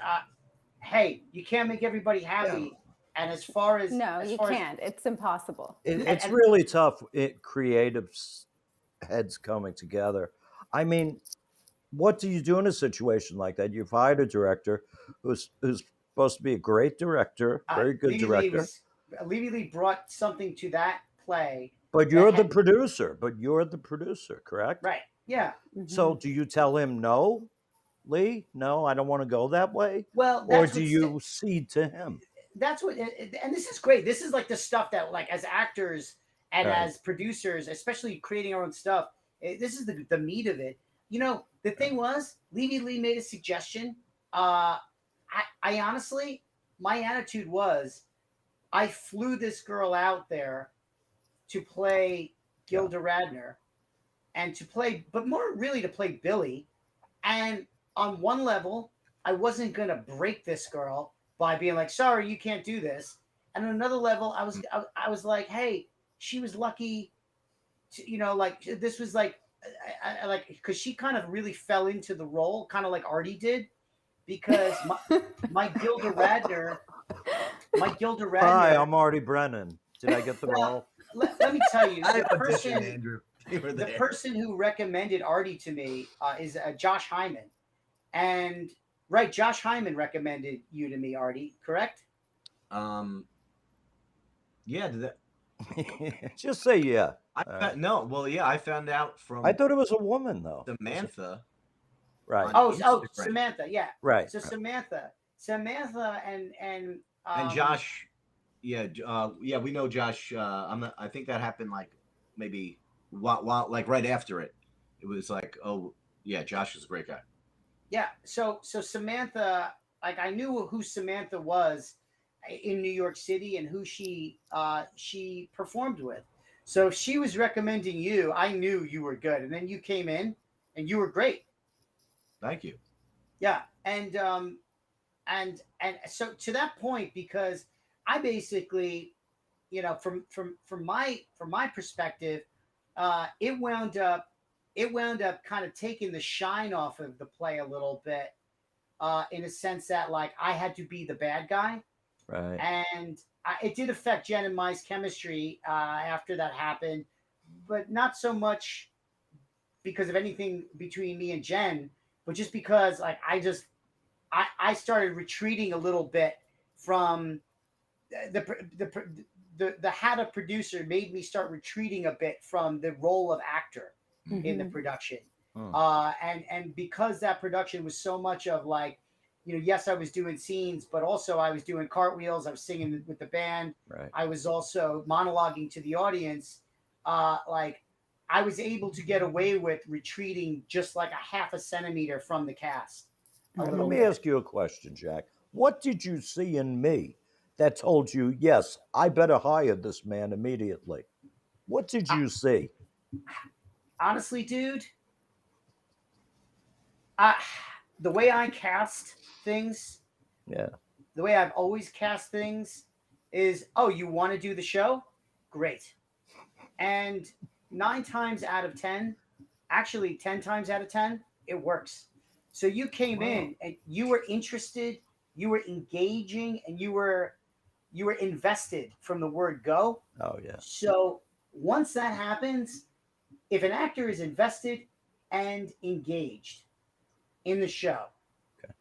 [SPEAKER 3] Hey, you can't make everybody happy.
[SPEAKER 4] Yeah.
[SPEAKER 3] And as far as
[SPEAKER 2] you can't. It's impossible.
[SPEAKER 1] It's really tough. Creative heads coming together. I mean, what do you do in a situation like that? You've hired a director who's supposed to be a great director, very good director.
[SPEAKER 3] Levy Lee brought something to that play.
[SPEAKER 1] But you're the producer. Correct?
[SPEAKER 3] Right. Yeah.
[SPEAKER 2] Mm-hmm.
[SPEAKER 1] So do you tell him no, Lee? No, I don't want to go that way.
[SPEAKER 3] Well,
[SPEAKER 1] or do you cede to him?
[SPEAKER 3] That's what, and this is great. This is like the stuff that, like, as actors and as producers, especially creating our own stuff, this is the meat of it. You know, the thing was, Levy Lee made a suggestion. I honestly, my attitude was, I flew this girl out there to play Gilda Radner, and to play, but more really to play Billy. And on one level, I wasn't going to break this girl by being like, sorry, you can't do this. And on another level, I was like, hey, she was lucky to, you know, like, this was like, I like, because she kind of really fell into the role, kind of like Artie did, because my Gilda Radner.
[SPEAKER 1] Hi, I'm Artie Brennan. Did I get the role?
[SPEAKER 3] Let me tell you,
[SPEAKER 4] Andrew.
[SPEAKER 3] The person who recommended Artie to me is Josh Hyman. And Right. Josh Hyman recommended you to me, Artie. Correct?
[SPEAKER 4] Yeah. Did that?
[SPEAKER 1] Just say yeah.
[SPEAKER 4] No. Well, yeah. I found out
[SPEAKER 1] I
[SPEAKER 4] from
[SPEAKER 1] thought it was a woman though.
[SPEAKER 4] Samantha
[SPEAKER 1] Right.
[SPEAKER 4] on
[SPEAKER 3] Oh,
[SPEAKER 4] Instagram.
[SPEAKER 3] Samantha. Yeah.
[SPEAKER 1] Right.
[SPEAKER 3] So Samantha, and
[SPEAKER 4] And Josh. Yeah. Yeah. We know Josh. I think that happened like maybe like right after it. It was like, oh yeah, Josh is a great guy.
[SPEAKER 3] Yeah. So Samantha, like I knew who Samantha was in New York City and who she performed with. So if she was recommending you, I knew you were good. And then you came in and you were great.
[SPEAKER 4] Thank you.
[SPEAKER 3] Yeah. And so to that point, because I basically, from my perspective, it wound up kind of taking the shine off of the play a little bit, in a sense that like I had to be the bad guy,
[SPEAKER 1] Right.
[SPEAKER 3] and it did affect Jen and my chemistry after that happened, but not so much because of anything between me and Jen, but just because like I started retreating a little bit from the hat of producer made me start retreating a bit from the role of actor in the production. And because that production was so much of like, yes, I was doing scenes, but also I was doing cartwheels. I was singing with the band.
[SPEAKER 1] Right.
[SPEAKER 3] I was also monologuing to the audience. Like I was able to get away with retreating just like a half a centimeter from the cast.
[SPEAKER 1] Let me ask you a question, Jack. What did you see in me that told you, yes, I better hire this man immediately? What did you see?
[SPEAKER 3] Honestly, dude, the way I cast things,
[SPEAKER 1] Yeah.
[SPEAKER 3] the way I've always cast things is, oh, you want to do the show? Great. And 9 times out of 10, actually 10 times out of 10, it works. So you came in and you were interested, you were engaging, and you were invested from the word go.
[SPEAKER 1] Oh, yeah.
[SPEAKER 3] So once that happens, if an actor is invested and engaged in the show,
[SPEAKER 1] okay,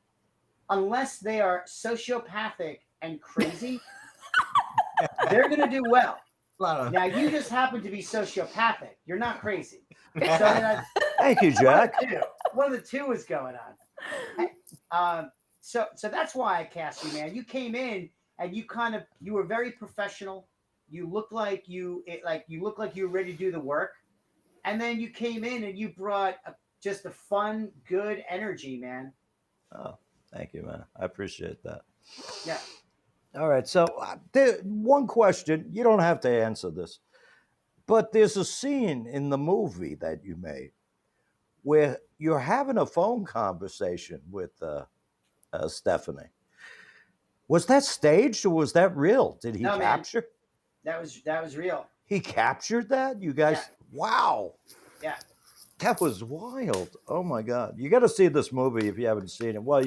[SPEAKER 3] unless they are sociopathic and crazy, they're going to do well. Now, you just happen to be sociopathic. You're not crazy. So
[SPEAKER 1] thank you, Jack.
[SPEAKER 3] One of the two is going on. So that's why I cast you, man. You came in and you were very professional. You looked like you were ready to do the work. And then you came in and you brought just a fun, good energy, man.
[SPEAKER 1] Oh, thank you, man. I appreciate that.
[SPEAKER 3] Yeah.
[SPEAKER 1] All right. So, one question. You don't have to answer this, but there's a scene in the movie that you made where you're having a phone conversation with Stephanie. Was that staged or was that real? Did he capture?
[SPEAKER 3] Man, that was real.
[SPEAKER 1] He captured that? You guys? Yeah. Wow.
[SPEAKER 3] Yeah.
[SPEAKER 1] That was wild. Oh my God. You got to see this movie if you haven't seen it. Well,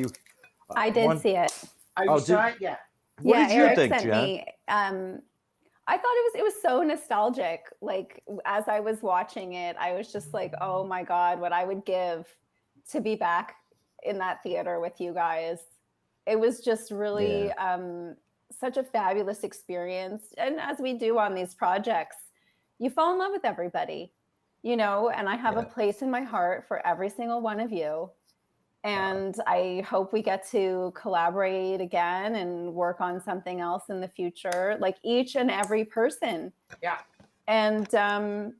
[SPEAKER 2] I did see it.
[SPEAKER 3] You saw it? Yeah.
[SPEAKER 1] What did you
[SPEAKER 2] Eric
[SPEAKER 1] think,
[SPEAKER 2] sent
[SPEAKER 1] Jen?
[SPEAKER 2] me. I thought it was so nostalgic. Like as I was watching it, I was just like, oh my God, what I would give to be back in that theater with you guys. It was just really such a fabulous experience. And as we do on these projects, you fall in love with everybody, and I have a place in my heart for every single one of you. And I hope we get to collaborate again and work on something else in the future, like each and every person.
[SPEAKER 3] Yeah.
[SPEAKER 2] And, and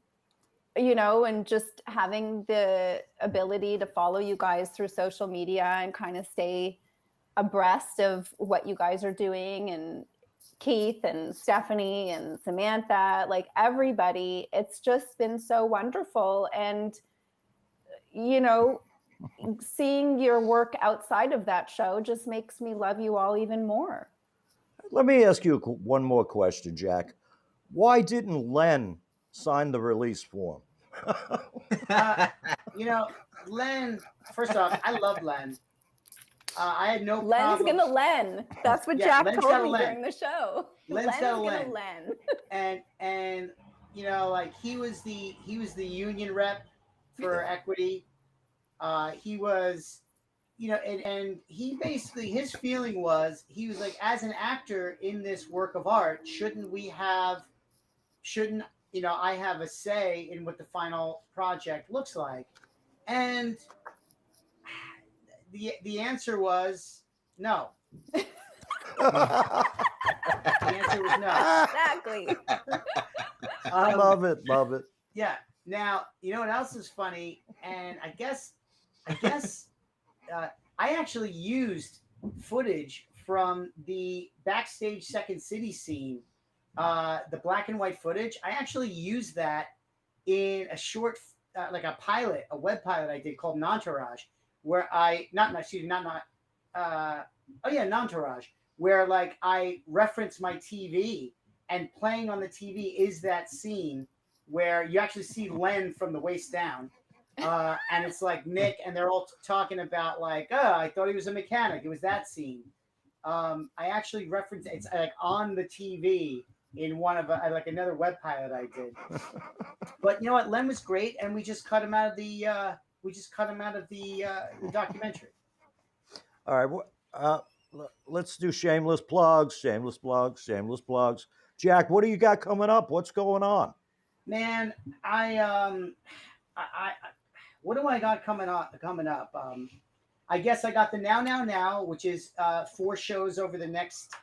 [SPEAKER 2] just having the ability to follow you guys through social media and kind of stay abreast of what you guys are doing, and Keith and Stephanie and Samantha, like everybody, it's just been so wonderful. And, seeing your work outside of that show just makes me love you all even more.
[SPEAKER 1] Let me ask you one more question, Jack. Why didn't Len sign the release form?
[SPEAKER 3] Len, first off, I love Len. I had no
[SPEAKER 2] Len's
[SPEAKER 3] problem.
[SPEAKER 2] gonna Len. That's what Jack told me during the show.
[SPEAKER 3] Len's
[SPEAKER 2] gonna Len.
[SPEAKER 3] And like he was the union rep for Equity. He was and he basically, his feeling was, he was like, as an actor in this work of art, shouldn't I have a say in what the final project looks like? And the answer was no. The answer was no.
[SPEAKER 2] Exactly.
[SPEAKER 1] Love it, love it.
[SPEAKER 3] Yeah. Now, you know what else is funny? And I guess I actually used footage from the backstage Second City scene, the black and white footage. I actually used that in a short, like a pilot, a web pilot I did called Nontourage, where Nontourage, where like I reference my TV, and playing on the TV is that scene where you actually see Len from the waist down. And it's like Nick, and they're all talking about like, oh, I thought he was a mechanic. It was that scene. I actually referenced it's like on the TV in one of like another web pilot I did. But you know what? Len was great, and we just cut him out of the documentary.
[SPEAKER 1] All right, let's do shameless plugs. Jack, what do you got coming up? What's going on?
[SPEAKER 3] Man, I what do I got coming up? I guess I got the Now, which is 4 shows over the next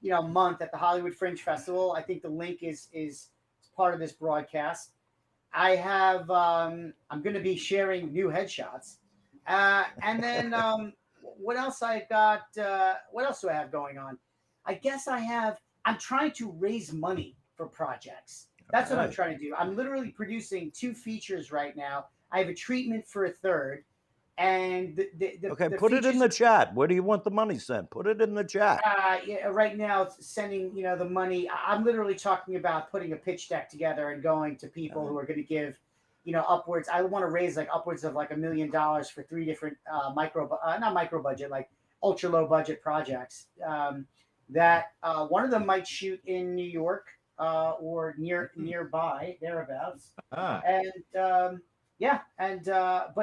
[SPEAKER 3] month at the Hollywood Fringe Festival. I think the link is part of this broadcast. I have I'm going to be sharing new headshots, and then what else I got? What else do I have going on? I guess I'm trying to raise money for projects. That's what I'm trying to do. I'm literally producing 2 features right now. I have a treatment for a third, and
[SPEAKER 1] put it in the chat. Where do you want the money sent? Put it in the chat.
[SPEAKER 3] Right now, it's sending the money. I'm literally talking about putting a pitch deck together and going to people who are going to give, upwards. I want to raise like upwards of like $1 million for 3 different not micro budget, like ultra low budget projects. That one of them might shoot in New York or nearby thereabouts. But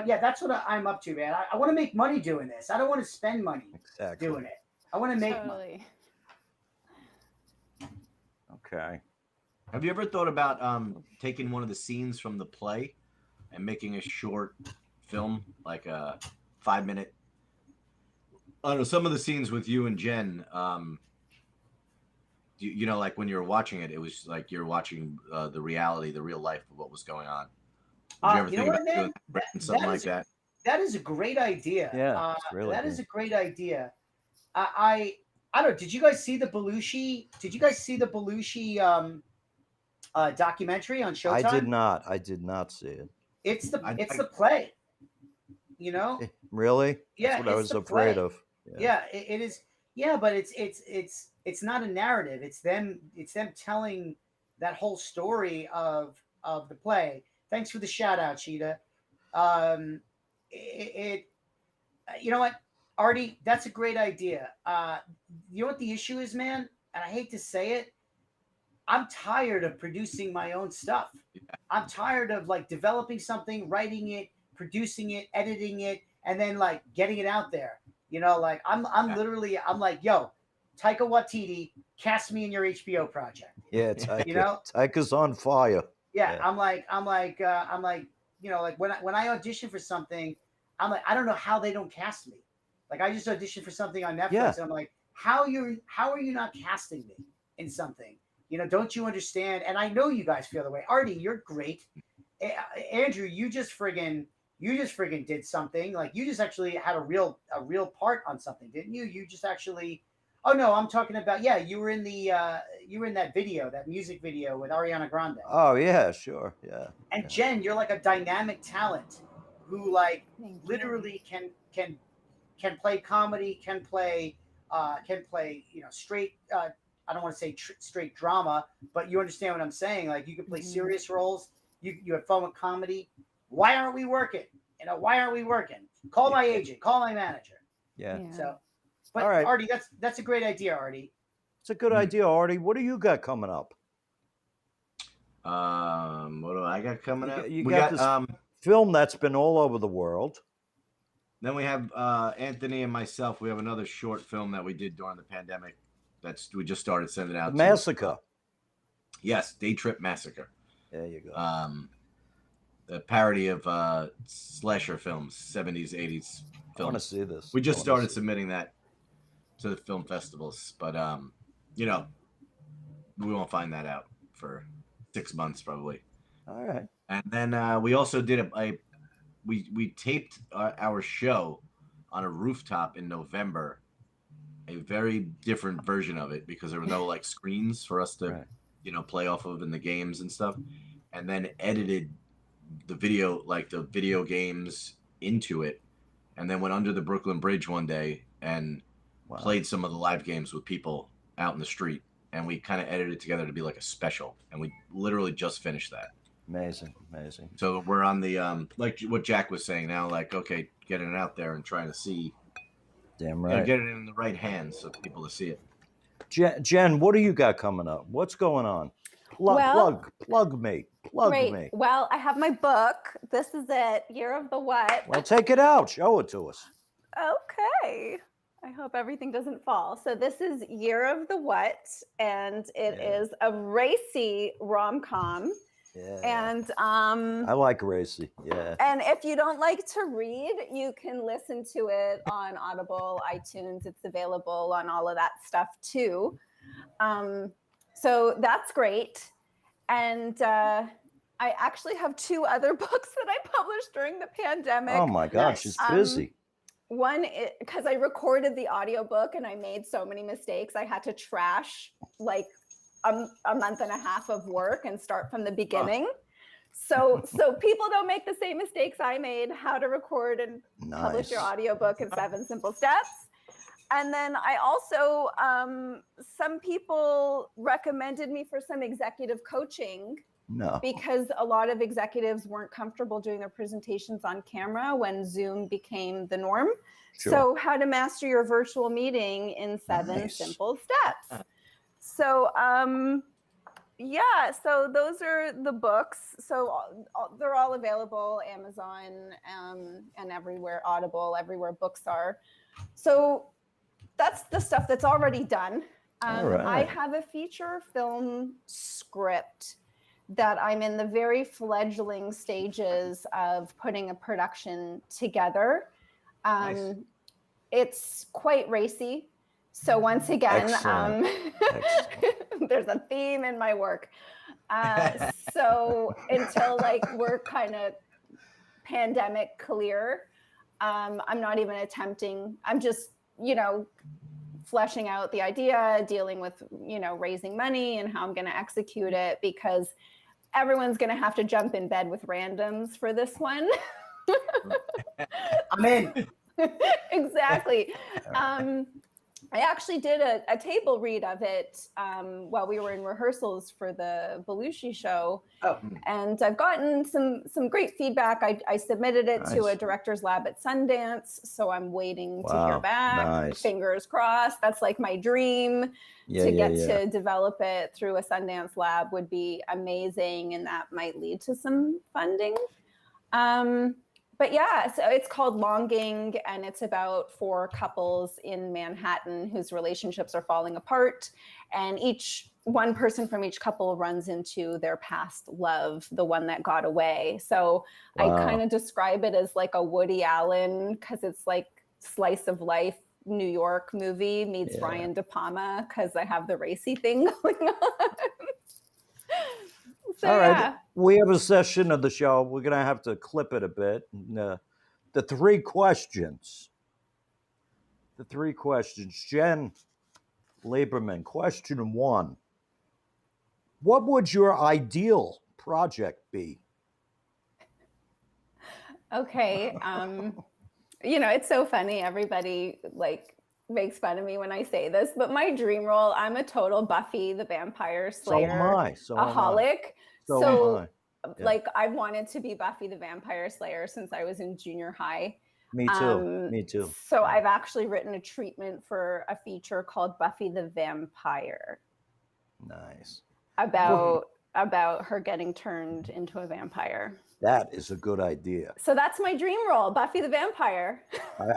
[SPEAKER 3] that's what I'm up to, man. I want to make money doing this. I don't want to spend money doing it. I want to make money.
[SPEAKER 1] Okay.
[SPEAKER 4] Have you ever thought about taking one of the scenes from the play and making a short film, like a 5-minute? I don't know, some of the scenes with you and Jen, like when you were watching it, it was like you're watching the reality, the real life of what was going on. Did you ever think about doing something like that?
[SPEAKER 3] That is a great idea.
[SPEAKER 1] Yeah,
[SPEAKER 3] that is a great idea. I don't know. Did you guys see the Belushi? Documentary on Showtime?
[SPEAKER 1] I did not see it.
[SPEAKER 3] It's the play.
[SPEAKER 1] Really?
[SPEAKER 3] Yeah,
[SPEAKER 1] that's what I was afraid of.
[SPEAKER 3] Yeah, it is. Yeah, but it's not a narrative. It's them telling that whole story of the play. Thanks for the shout out, Cheetah. You know what, Artie? That's a great idea. You know what the issue is, man? And I hate to say it, I'm tired of producing my own stuff. I'm tired of like developing something, writing it, producing it, editing it, and then like getting it out there. Like I'm literally like, yo, Taika Waititi, cast me in your HBO project.
[SPEAKER 1] Yeah, Taika. Taika's on fire.
[SPEAKER 3] Yeah, I'm like, like when I audition for something, I'm like, I don't know how they don't cast me. Like I just auditioned for something on Netflix, and I'm like, how are you not casting me in something? Don't you understand? And I know you guys feel the way. Artie, you're great. Andrew, you just friggin' did something. Like you just actually had a real part on something, didn't you? You just actually. Oh no, I'm talking about you were in that video, that music video with Ariana Grande.
[SPEAKER 1] Oh yeah, sure, yeah.
[SPEAKER 3] And Jen, you're like a dynamic talent who like literally can play comedy, can play straight. I don't want to say straight drama, but you understand what I'm saying. Like you can play serious roles. You have fun with comedy. Why aren't we working? Why aren't we working? Call my agent. Call my manager.
[SPEAKER 1] Yeah.
[SPEAKER 3] So. But
[SPEAKER 1] all right.
[SPEAKER 3] Artie, that's a great idea, Artie.
[SPEAKER 1] It's a good idea, Artie. What do you got coming up?
[SPEAKER 4] What do I got coming up?
[SPEAKER 1] You got this film that's been all over the world.
[SPEAKER 4] Then we have Anthony and myself. We have another short film that we did during the pandemic. We just started sending out.
[SPEAKER 1] Massacre.
[SPEAKER 4] Yes, Day Trip Massacre.
[SPEAKER 1] There you go.
[SPEAKER 4] The parody of slasher films, 70s, 80s films.
[SPEAKER 1] I want to see this.
[SPEAKER 4] We just started submitting that to the film festivals, but you know, we won't find that out for 6 months probably.
[SPEAKER 1] All right.
[SPEAKER 4] And then we also did we taped our show on a rooftop in November, a very different version of it because there were no like screens for us to play off of in the games and stuff, and then edited the video games into it, and then went under the Brooklyn Bridge one day and played some of the live games with people out in the street, and we kind of edited it together to be like a special, and we literally just finished that.
[SPEAKER 1] Amazing.
[SPEAKER 4] So we're on the like what Jack was saying now, like okay, getting it out there and trying to see.
[SPEAKER 1] Damn right.
[SPEAKER 4] Get it in the right hands so people to see it.
[SPEAKER 1] Jen, what do you got coming up? What's going on? Plug me.
[SPEAKER 2] Well, I have my book. This is it, Year of the What.
[SPEAKER 1] Well, take it out. Show it to us.
[SPEAKER 2] Okay. I hope everything doesn't fall. So this is Year of the What, and it is a racy rom-com.
[SPEAKER 1] Yeah.
[SPEAKER 2] And
[SPEAKER 1] I like racy. Yeah.
[SPEAKER 2] And if you don't like to read, you can listen to it on Audible, iTunes. It's available on all of that stuff too. So that's great. And I actually have 2 other books that I published during the pandemic.
[SPEAKER 1] Oh my gosh, she's busy.
[SPEAKER 2] One, because I recorded the audiobook and I made so many mistakes, I had to trash like a month and a half of work and start from the beginning. So people don't make the same mistakes I made, how to record and publish your audiobook in 7 simple steps. And then I also, some people recommended me for some executive coaching because a lot of executives weren't comfortable doing their presentations on camera when Zoom became the norm. Sure. So how to master your virtual meeting in 7 simple steps. So, so those are the books. So they're all available, Amazon and everywhere, Audible, everywhere books are. So that's the stuff that's already done. I have a feature film script that I'm in the very fledgling stages of putting a production together. Nice. It's quite racy. So once again, there's a theme in my work. So until we're kind of pandemic clear, I'm not even attempting. I'm just, fleshing out the idea, dealing with, raising money and how I'm going to execute it, because everyone's going to have to jump in bed with randoms for this one.
[SPEAKER 3] I'm in.
[SPEAKER 2] Exactly. I actually did a table read of it while we were in rehearsals for the Belushi show. Oh. And I've gotten some great feedback. I submitted it to a director's lab at Sundance, so I'm waiting to hear back. Nice. Fingers crossed. That's like my dream. To develop it through a Sundance lab would be amazing, and that might lead to some funding. But so it's called Longing, and it's about 4 couples in Manhattan whose relationships are falling apart, and one person from each couple runs into their past love, the one that got away. So I kind of describe it as like a Woody Allen, because it's like slice of life New York movie meets Ryan De Palma, because I have the racy thing going on. So,
[SPEAKER 1] all right, we have a session of the show. We're going to have to clip it a bit. The 3 questions. Jen Lieberman, question 1. What would your ideal project be?
[SPEAKER 2] Okay. It's so funny. Everybody makes fun of me when I say this, but my dream role, I'm a total Buffy the Vampire Slayer aholic. So I've wanted to be Buffy the Vampire Slayer since I was in junior high.
[SPEAKER 1] Me too.
[SPEAKER 2] So I've actually written a treatment for a feature called Buffy the Vampire.
[SPEAKER 1] Nice.
[SPEAKER 2] About about her getting turned into a vampire.
[SPEAKER 1] That is a good idea.
[SPEAKER 2] So that's my dream role, Buffy the Vampire.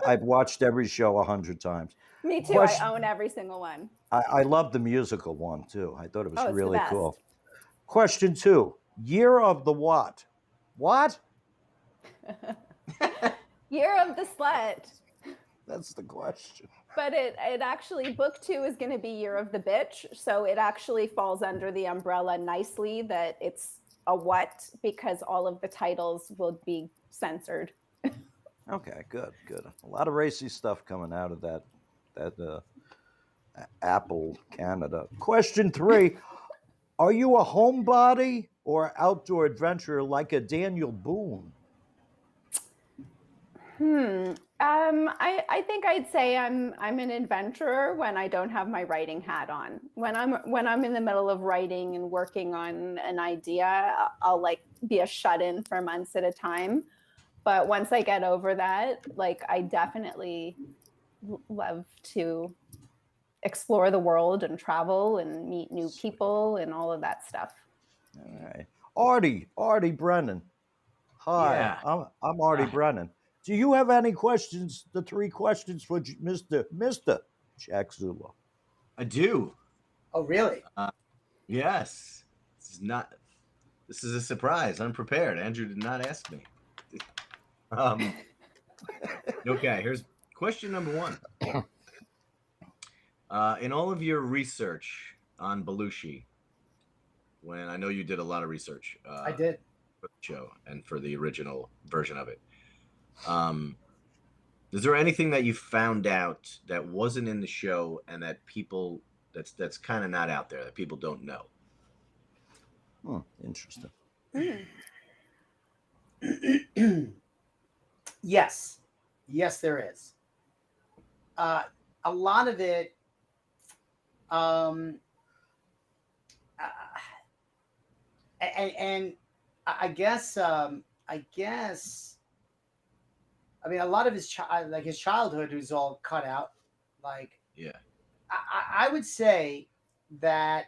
[SPEAKER 1] I've watched every show 100 times.
[SPEAKER 2] Me too.
[SPEAKER 1] Question-
[SPEAKER 2] I own every single one.
[SPEAKER 1] I love the musical one too. I thought it was
[SPEAKER 2] Oh, it's the
[SPEAKER 1] really
[SPEAKER 2] best.
[SPEAKER 1] cool. Question 2. Year of the what? What?
[SPEAKER 2] Year of the Slut.
[SPEAKER 1] That's the question.
[SPEAKER 2] But it actually, book 2 is going to be Year of the Bitch. So it actually falls under the umbrella nicely that it's a what, because all of the titles will be censored.
[SPEAKER 1] Okay, good. A lot of racy stuff coming out of that Apple Canada. Question 3. Are you a homebody or outdoor adventurer like a Daniel Boone?
[SPEAKER 2] I think I'd say I'm an adventurer when I don't have my writing hat on. When I'm in the middle of writing and working on an idea, I'll like be a shut-in for months at a time. But once I get over that, like I definitely love to explore the world and travel and meet new people and all of that stuff.
[SPEAKER 1] All right. Artie Brennan. Hi,
[SPEAKER 4] Yeah.
[SPEAKER 1] I'm Artie Brennan. Do you have any questions? The 3 questions for Mr. Jack Zullo.
[SPEAKER 4] I do.
[SPEAKER 3] Oh, really?
[SPEAKER 4] Yes. This is a surprise. Unprepared. Andrew did not ask me. Okay, here's question number 1. In all of your research on Belushi, when I know you did a lot of research.
[SPEAKER 3] I did.
[SPEAKER 4] For the show and for the original version of it. Is there anything that you found out that wasn't in the show and that people that's kind of not out there that people don't know?
[SPEAKER 1] Interesting.
[SPEAKER 3] Yes, there is. A lot of it. And I guess. I mean, a lot of his childhood was all cut out. Like,
[SPEAKER 4] yeah,
[SPEAKER 3] I would say that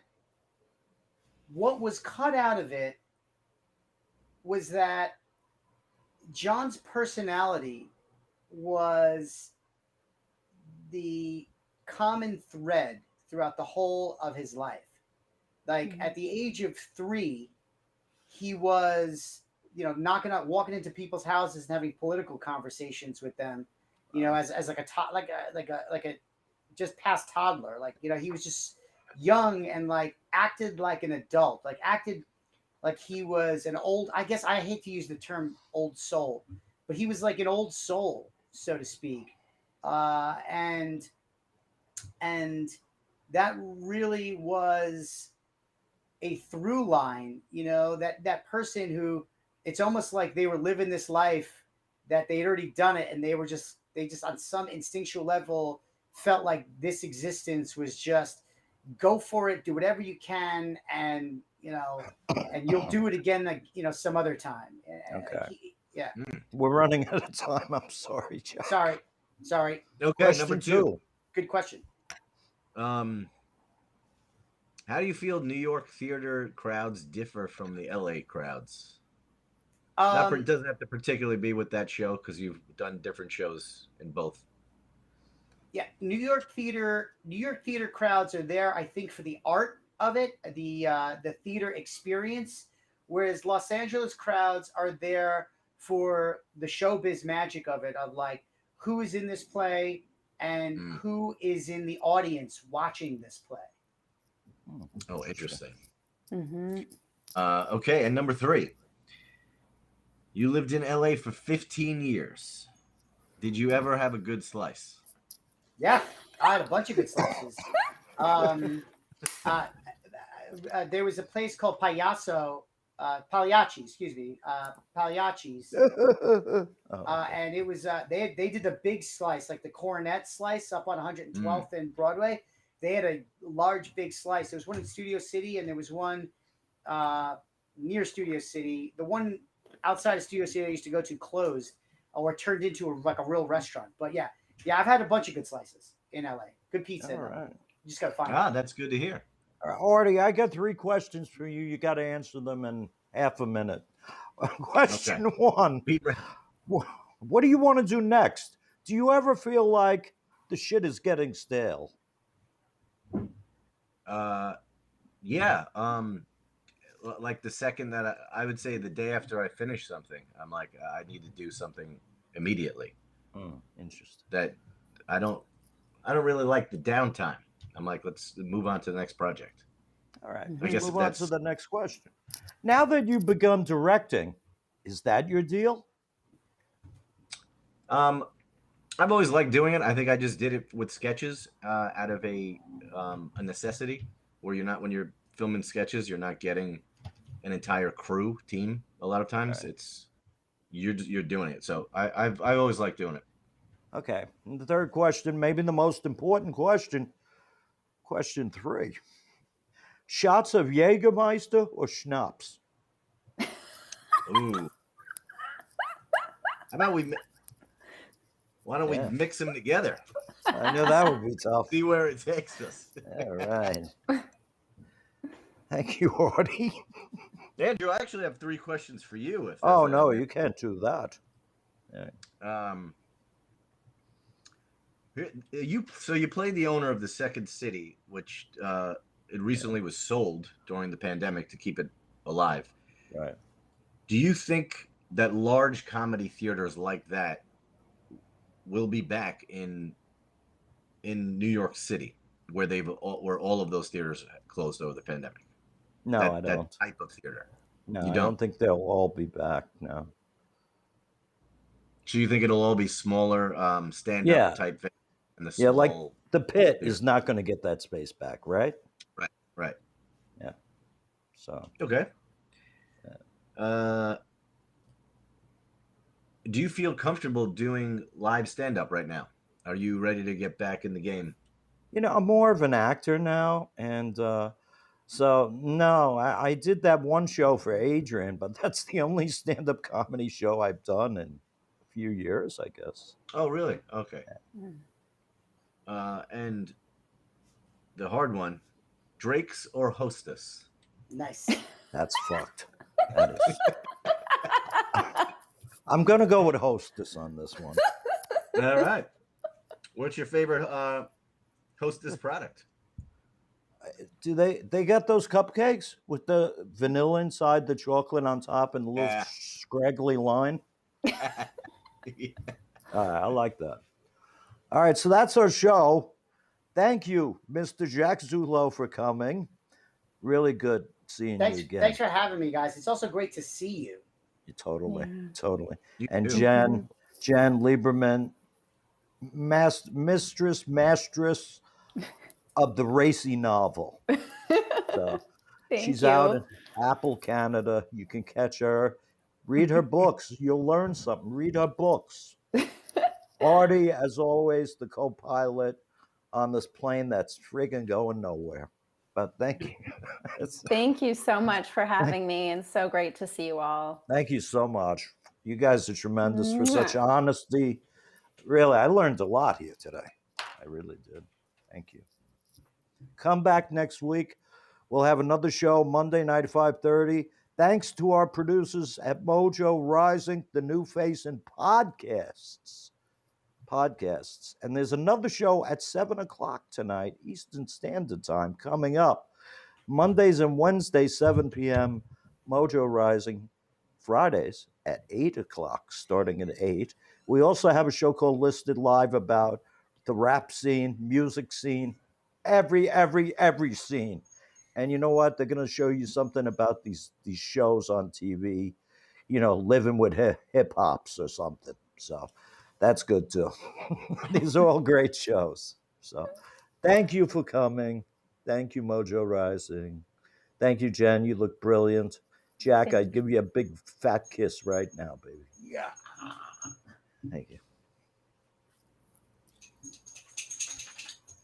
[SPEAKER 3] what was cut out of it was that John's personality was the common thread throughout the whole of his life. Like at the age of 3, he was, walking into people's houses and having political conversations with them, as like a just past toddler. Like, he was just young and like acted like an adult, like acted like he was an old, I guess I hate to use the term old soul, but he was like an old soul, so to speak. And that really was a through line, that person who, it's almost like they were living this life that they had already done it. And they just on some instinctual level felt like this existence was just go for it, do whatever you can. And, and you'll do it again, like, some other time.
[SPEAKER 1] Okay.
[SPEAKER 3] Yeah.
[SPEAKER 1] We're running out of time. I'm sorry, Jack.
[SPEAKER 3] Sorry.
[SPEAKER 4] Okay.
[SPEAKER 1] Question
[SPEAKER 4] Number 2.
[SPEAKER 3] Good question.
[SPEAKER 4] How do you feel New York theater crowds differ from the LA crowds? It doesn't have to particularly be with that show because you've done different shows in both.
[SPEAKER 3] Yeah, New York theater crowds are there, I think, for the art of it, the theater experience, whereas Los Angeles crowds are there for the showbiz magic of it, of like who is in this play and who is in the audience watching this play.
[SPEAKER 4] Oh, interesting.
[SPEAKER 2] Mm-hmm.
[SPEAKER 4] Okay, and number 3. You lived in LA for 15 years. Did you ever have a good slice?
[SPEAKER 3] Yeah, I had a bunch of good slices. There was a place called Pagliacci's, and it was they did a big slice, like the Coronet slice up on 112th and Broadway. They had a large, big slice. There was one in Studio City, and there was one near Studio City. The one outside of Studio City I used to go to closed, or turned into a real restaurant. But yeah, I've had a bunch of good slices in LA. Good pizza.
[SPEAKER 1] All right.
[SPEAKER 3] You just gotta find it.
[SPEAKER 4] That's good to hear.
[SPEAKER 1] Artie, I got 3 questions for you. You got to answer them in half a minute. Question 1.
[SPEAKER 4] Be ready.
[SPEAKER 1] What do you want to do next? Do you ever feel like the shit is getting stale?
[SPEAKER 4] Yeah. Like the second that I would say the day after I finish something, I'm like, I need to do something immediately.
[SPEAKER 1] Interesting.
[SPEAKER 4] That I don't really like the downtime. I'm like, let's move on to the next project.
[SPEAKER 1] All right.
[SPEAKER 4] I
[SPEAKER 1] Let's
[SPEAKER 4] guess
[SPEAKER 1] move
[SPEAKER 4] if
[SPEAKER 1] on
[SPEAKER 4] that's
[SPEAKER 1] to the next question. Now that you've begun directing, is that your deal?
[SPEAKER 4] I've always liked doing it. I think I just did it with sketches out of a necessity, where you're not, when you're filming sketches, you're not getting an entire crew team. A lot of times,
[SPEAKER 1] Right.
[SPEAKER 4] it's you're doing it. So I've always liked doing it.
[SPEAKER 1] Okay. And the third question, maybe the most important question, question 3. Shots of Jägermeister or schnapps?
[SPEAKER 4] Ooh, how about why don't we mix them together?
[SPEAKER 1] I knew that would be tough.
[SPEAKER 4] See where it takes us.
[SPEAKER 1] All right. Thank you, Artie.
[SPEAKER 4] Andrew, I actually have 3 questions for you. If
[SPEAKER 1] Oh, no, you can't do that.
[SPEAKER 4] You played the owner of the Second City, which it recently was sold during the pandemic to keep it alive.
[SPEAKER 1] Right.
[SPEAKER 4] Do you think that large comedy theaters like that will be back in New York City, where where all of those theaters closed over the pandemic?
[SPEAKER 1] No, I don't.
[SPEAKER 4] That type of theater.
[SPEAKER 1] No,
[SPEAKER 4] You
[SPEAKER 1] I
[SPEAKER 4] don't?
[SPEAKER 1] don't think they'll all be back. No.
[SPEAKER 4] So you think it'll all be smaller stand-up
[SPEAKER 1] Yeah.
[SPEAKER 4] type thing? And the
[SPEAKER 1] Yeah, like
[SPEAKER 4] small
[SPEAKER 1] the Pit
[SPEAKER 4] theater.
[SPEAKER 1] is not going to get that space back, right?
[SPEAKER 4] Right.
[SPEAKER 1] Yeah. So.
[SPEAKER 4] Okay. Do you feel comfortable doing live stand-up right now? Are you ready to get back in the game?
[SPEAKER 1] You know, I'm more of an actor now, and so no, I did that one show for Adrian, but that's the only stand-up comedy show I've done in a few years, I guess.
[SPEAKER 4] Oh, really? Okay. And the hard one, Drake's or Hostess?
[SPEAKER 3] Nice.
[SPEAKER 1] That's fucked. That is. I'm gonna go with Hostess on this one.
[SPEAKER 4] All right. What's your favorite Hostess product?
[SPEAKER 1] Do they got those cupcakes with the vanilla inside, the chocolate on top, and the little
[SPEAKER 4] Yeah.
[SPEAKER 1] scraggly line? I like that. All right, so that's our show. Thank you, Mr. Jack Zullo, for coming. Really good seeing you again.
[SPEAKER 3] Thanks for having me, guys. It's also great to see you.
[SPEAKER 1] Totally.
[SPEAKER 4] You
[SPEAKER 1] And
[SPEAKER 4] too.
[SPEAKER 1] Jen Lieberman, mistress of the racy novel. So
[SPEAKER 2] Thank
[SPEAKER 1] she's
[SPEAKER 2] you.
[SPEAKER 1] out in Apple, Canada. You can catch her. Read her books. You'll learn something. Read her books. Artie, as always, the co-pilot on this plane that's friggin' going nowhere. But thank you.
[SPEAKER 2] Thank you so much for having me, and so great to see you all.
[SPEAKER 1] Thank you so much. You guys are tremendous for such
[SPEAKER 2] Mwah.
[SPEAKER 1] honesty. Really, I learned a lot here today. I really did. Thank you. Come back next week. We'll have another show Monday night at 5:30. Thanks to our producers at Mojo Rising, the new face in podcasts. And there's another show at 7 o'clock tonight, Eastern Standard Time, coming up. Mondays and Wednesdays, 7 p.m., Mojo Rising. Fridays at 8 o'clock, starting at 8. We also have a show called Listed Live about the rap scene, music scene, every scene. And you know what? They're going to show you something about these shows on TV, you know, living with hip hops or something. So that's good too. These are all great shows. So thank you for coming. Thank you, Mojo Rising. Thank you, Jen. You look brilliant. Jack, I'd give you a big fat kiss right now, baby.
[SPEAKER 3] Yeah.
[SPEAKER 1] Thank you.